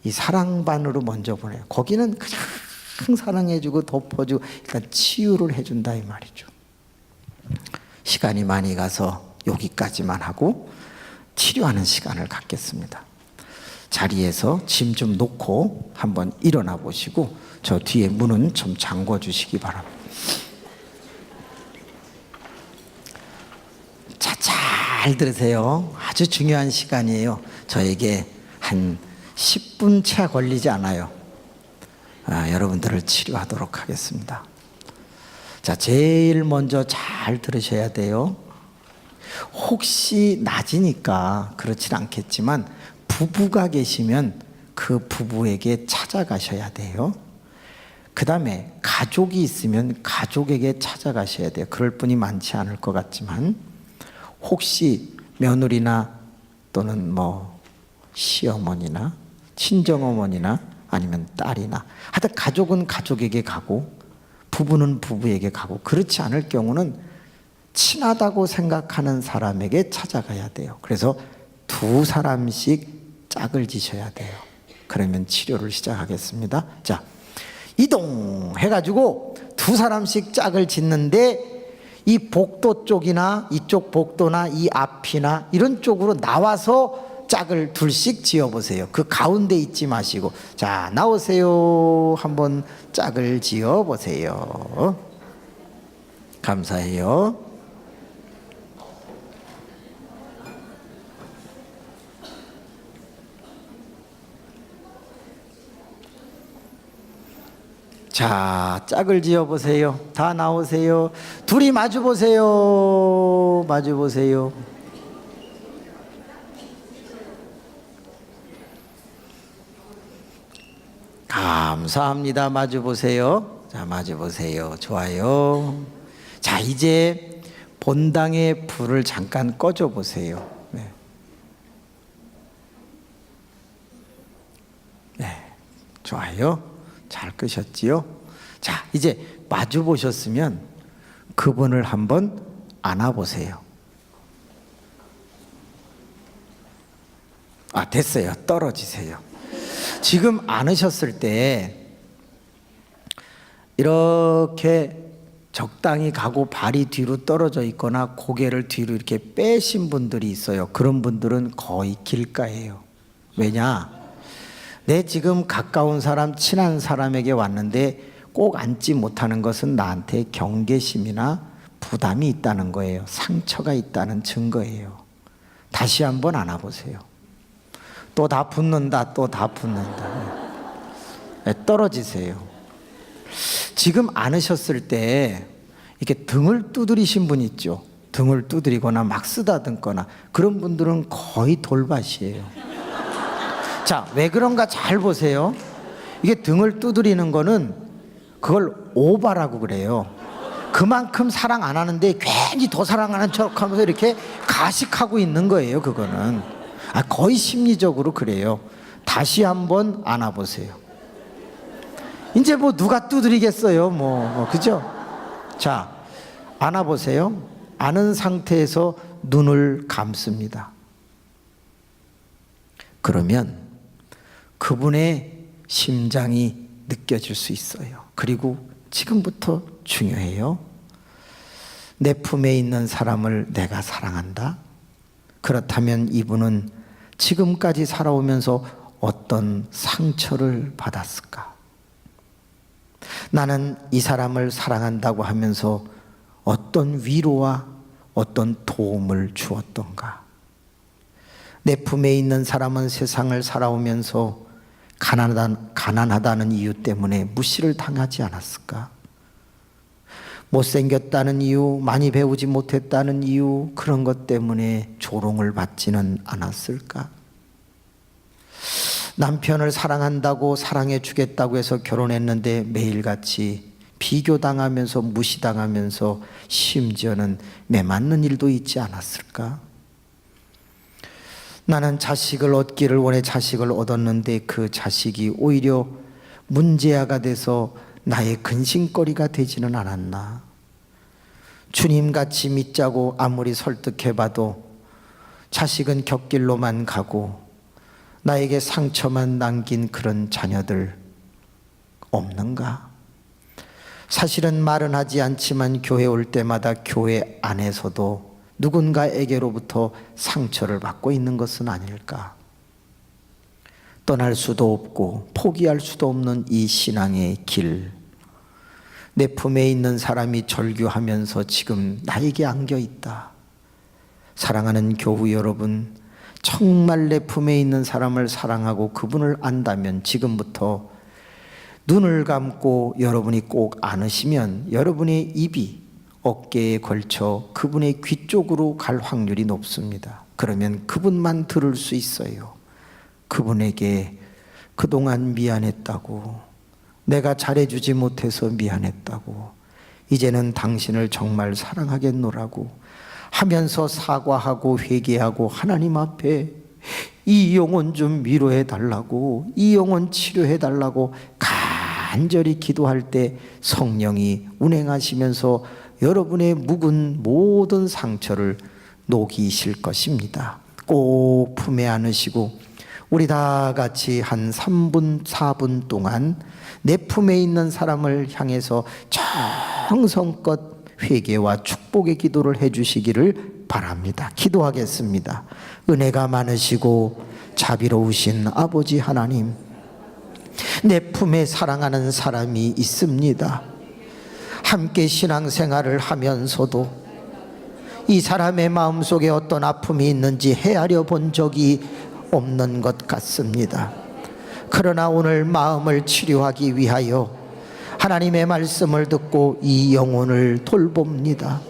이 사랑반으로 먼저 보내요. 거기는 그냥 사랑해주고 덮어주고 일단 치유를 해준다 이 말이죠. 시간이 많이 가서 여기까지만 하고 치료하는 시간을 갖겠습니다. 자리에서 짐 좀 놓고 한번 일어나 보시고 저 뒤에 문은 좀 잠궈 주시기 바랍니다. 자, 잘 들으세요. 아주 중요한 시간이에요. 저에게 한 10분 채 걸리지 않아요. 여러분들을 치료하도록 하겠습니다. 자, 제일 먼저 잘 들으셔야 돼요. 혹시 낮이니까 그렇진 않겠지만 부부가 계시면 그 부부에게 찾아가셔야 돼요. 그 다음에 가족이 있으면 가족에게 찾아가셔야 돼요. 그럴 분이 많지 않을 것 같지만 혹시 며느리나 또는 뭐 시어머니나 친정어머니나 아니면 딸이나 하여튼 가족은 가족에게 가고 부부는 부부에게 가고 그렇지 않을 경우는 친하다고 생각하는 사람에게 찾아가야 돼요. 그래서 2사람씩 짝을 지셔야 돼요. 그러면 치료를 시작하겠습니다. 자, 이동해가지고 2사람씩 짝을 짓는데 이 복도 쪽이나 이쪽 복도나 이 앞이나 이런 쪽으로 나와서 짝을 둘씩 지어보세요. 그 가운데 있지 마시고. 자, 나오세요. 한번 짝을 지어보세요. 감사해요. 자, 짝을 지어 보세요. 다 나오세요. 둘이 마주 보세요. 마주 보세요. 감사합니다. 마주 보세요. 자, 마주 보세요. 좋아요. 자, 이제 본당의 불을 잠깐 꺼줘 보세요. 네. 네. 좋아요. 잘 끄셨지요? 자, 이제 마주 보셨으면 그분을 한번 안아보세요. 아, 됐어요. 떨어지세요. 지금 안으셨을 때 이렇게 적당히 가고 발이 뒤로 떨어져 있거나 고개를 뒤로 이렇게 빼신 분들이 있어요. 그런 분들은 거의 길가예요. 왜냐? 내 지금 가까운 사람, 친한 사람에게 왔는데 꼭 앉지 못하는 것은 나한테 경계심이나 부담이 있다는 거예요. 상처가 있다는 증거예요. 다시 한번 안아보세요. 또 다 붙는다, 또 다 붙는다. 네, 떨어지세요. 지금 안으셨을 때 이렇게 등을 두드리신 분 있죠. 등을 두드리거나 막 쓰다듬거나 그런 분들은 거의 돌밭이에요. 자, 왜 그런가 잘 보세요. 이게 등을 두드리는 거는 그걸 오바라고 그래요. 그만큼 사랑 안 하는데 괜히 더 사랑하는 척 하면서 이렇게 가식하고 있는 거예요. 그거는 거의 심리적으로 그래요. 다시 한번 안아보세요. 이제 뭐 누가 두드리겠어요. 그죠? 자, 안아보세요. 안은 상태에서 눈을 감습니다. 그러면 그분의 심장이 느껴질 수 있어요. 그리고 지금부터 중요해요. 내 품에 있는 사람을 내가 사랑한다. 그렇다면 이분은 지금까지 살아오면서 어떤 상처를 받았을까? 나는 이 사람을 사랑한다고 하면서 어떤 위로와 어떤 도움을 주었던가? 내 품에 있는 사람은 세상을 살아오면서 가난하다는 이유 때문에 무시를 당하지 않았을까? 못생겼다는 이유, 많이 배우지 못했다는 이유, 그런 것 때문에 조롱을 받지는 않았을까? 남편을 사랑한다고 사랑해 주겠다고 해서 결혼했는데 매일같이 비교당하면서 무시당하면서 심지어는 매맞는 일도 있지 않았을까? 나는 자식을 얻기를 원해 자식을 얻었는데 그 자식이 오히려 문제아가 돼서 나의 근심거리가 되지는 않았나? 주님같이 믿자고 아무리 설득해봐도 자식은 곁길로만 가고 나에게 상처만 남긴 그런 자녀들 없는가? 사실은 말은 하지 않지만 교회 올 때마다 교회 안에서도 누군가에게로부터 상처를 받고 있는 것은 아닐까? 떠날 수도 없고 포기할 수도 없는 이 신앙의 길, 내 품에 있는 사람이 절규하면서 지금 나에게 안겨 있다. 사랑하는 교우 여러분, 정말 내 품에 있는 사람을 사랑하고 그분을 안다면 지금부터 눈을 감고 여러분이 꼭 안으시면 여러분의 입이 어깨에 걸쳐 그분의 귀 쪽으로 갈 확률이 높습니다. 그러면 그분만 들을 수 있어요. 그분에게 그동안 미안했다고, 내가 잘해주지 못해서 미안했다고, 이제는 당신을 정말 사랑하겠노라고 하면서 사과하고 회개하고 하나님 앞에 이 영혼 좀 위로해달라고, 이 영혼 치료해달라고 간절히 기도할 때 성령이 운행하시면서 여러분의 묵은 모든 상처를 녹이실 것입니다. 꼭 품에 안으시고 우리 다 같이 한 3분, 4분 동안 내 품에 있는 사람을 향해서 정성껏 회개와 축복의 기도를 해주시기를 바랍니다. 기도하겠습니다. 은혜가 많으시고 자비로우신 아버지 하나님, 내 품에 사랑하는 사람이 있습니다. 함께 신앙생활을 하면서도 이 사람의 마음속에 어떤 아픔이 있는지 헤아려 본 적이 없는 것 같습니다. 그러나 오늘 마음을 치료하기 위하여 하나님의 말씀을 듣고 이 영혼을 돌봅니다.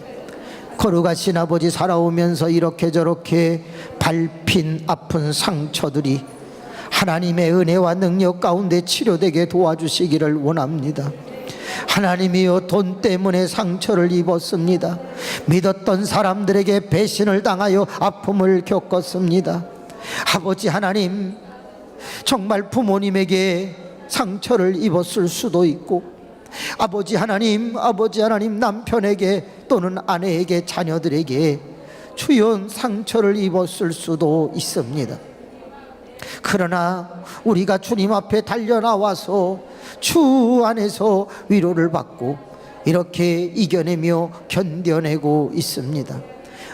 거룩하신 아버지, 살아오면서 이렇게 저렇게 밟힌 아픈 상처들이 하나님의 은혜와 능력 가운데 치료되게 도와주시기를 원합니다. 하나님이여, 돈 때문에 상처를 입었습니다. 믿었던 사람들에게 배신을 당하여 아픔을 겪었습니다. 아버지 하나님, 정말 부모님에게 상처를 입었을 수도 있고, 아버지 하나님 남편에게 또는 아내에게, 자녀들에게 주연 상처를 입었을 수도 있습니다. 그러나 우리가 주님 앞에 달려나와서 주 안에서 위로를 받고 이렇게 이겨내며 견뎌내고 있습니다.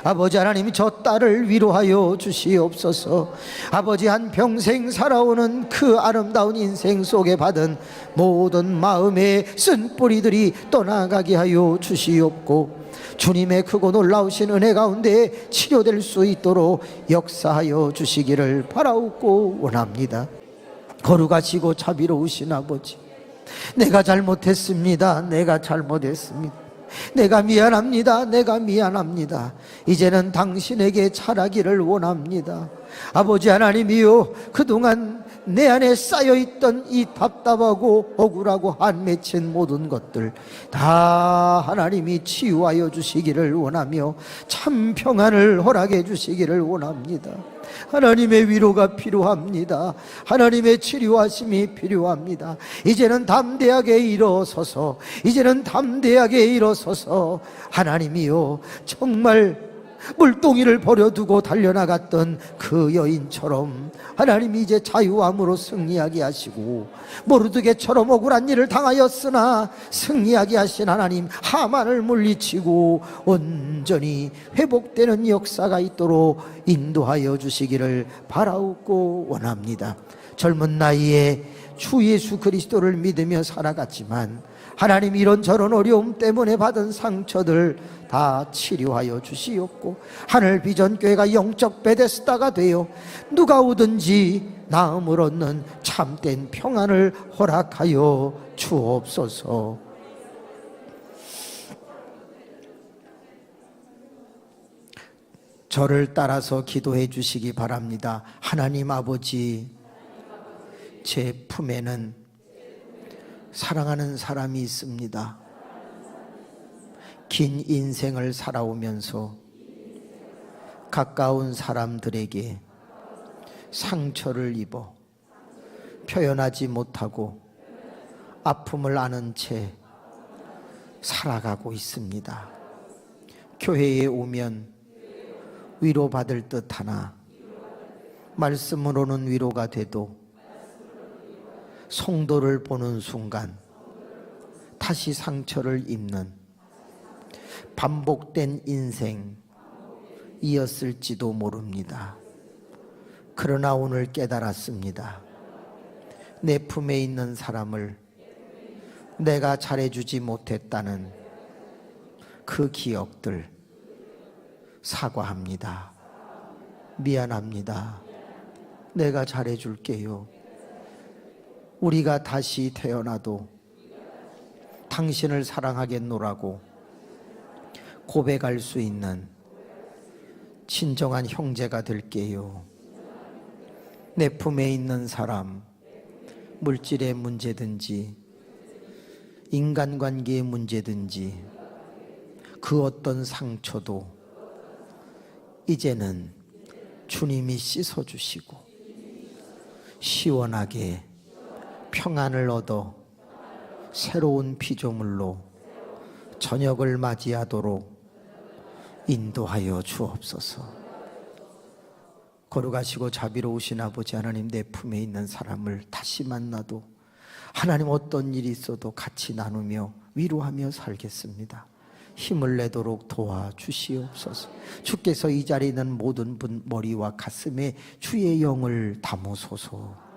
아버지 하나님, 저 딸을 위로하여 주시옵소서. 아버지, 한평생 살아오는 그 아름다운 인생 속에 받은 모든 마음의 쓴뿌리들이 떠나가게 하여 주시옵고, 주님의 크고 놀라우신 은혜 가운데 치료될 수 있도록 역사하여 주시기를 바라옵고 원합니다. 거룩하시고 자비로우신 아버지, 내가 잘못했습니다. 내가 미안합니다. 이제는 당신에게 잘하기를 원합니다. 아버지 하나님이요, 그동안 내 안에 쌓여있던 이 답답하고 억울하고 한 맺힌 모든 것들 다 하나님이 치유하여 주시기를 원하며 참 평안을 허락해 주시기를 원합니다. 하나님의 위로가 필요합니다. 하나님의 치료하심이 필요합니다. 이제는 담대하게 일어서서 하나님이요, 정말 물동이를 버려두고 달려나갔던 그 여인처럼 하나님이 이제 자유함으로 승리하게 하시고, 모르드게처럼 억울한 일을 당하였으나 승리하게 하신 하나님, 하만을 물리치고 온전히 회복되는 역사가 있도록 인도하여 주시기를 바라옵고 원합니다. 젊은 나이에 주 예수 그리스도를 믿으며 살아갔지만 하나님, 이런저런 어려움 때문에 받은 상처들 다 치료하여 주시옵고, 하늘 비전교회가 영적 베데스다가 되어 누가 오든지 나음을 얻는 참된 평안을 허락하여 주옵소서. 저를 따라서 기도해 주시기 바랍니다. 하나님 아버지, 제 품에는 사랑하는 사람이 있습니다. 긴 인생을 살아오면서 가까운 사람들에게 상처를 입어 표현하지 못하고 아픔을 아는 채 살아가고 있습니다. 교회에 오면 위로받을 듯하나 말씀으로는 위로가 돼도 성도를 보는 순간 다시 상처를 입는 반복된 인생이었을지도 모릅니다. 그러나 오늘 깨달았습니다. 내 품에 있는 사람을 내가 잘해주지 못했다는 그 기억들, 사과합니다. 미안합니다. 내가 잘해줄게요. 우리가 다시 태어나도 당신을 사랑하겠노라고 고백할 수 있는 진정한 형제가 될게요. 내 품에 있는 사람, 물질의 문제든지 인간관계의 문제든지 그 어떤 상처도 이제는 주님이 씻어주시고 시원하게 평안을 얻어 새로운 피조물로 저녁을 맞이하도록 인도하여 주옵소서. 거룩하시고 자비로우신 아버지 하나님, 내 품에 있는 사람을 다시 만나도 하나님 어떤 일이 있어도 같이 나누며 위로하며 살겠습니다. 힘을 내도록 도와주시옵소서. 주께서 이 자리에 있는 모든 분 머리와 가슴에 주의 영을 담으소서.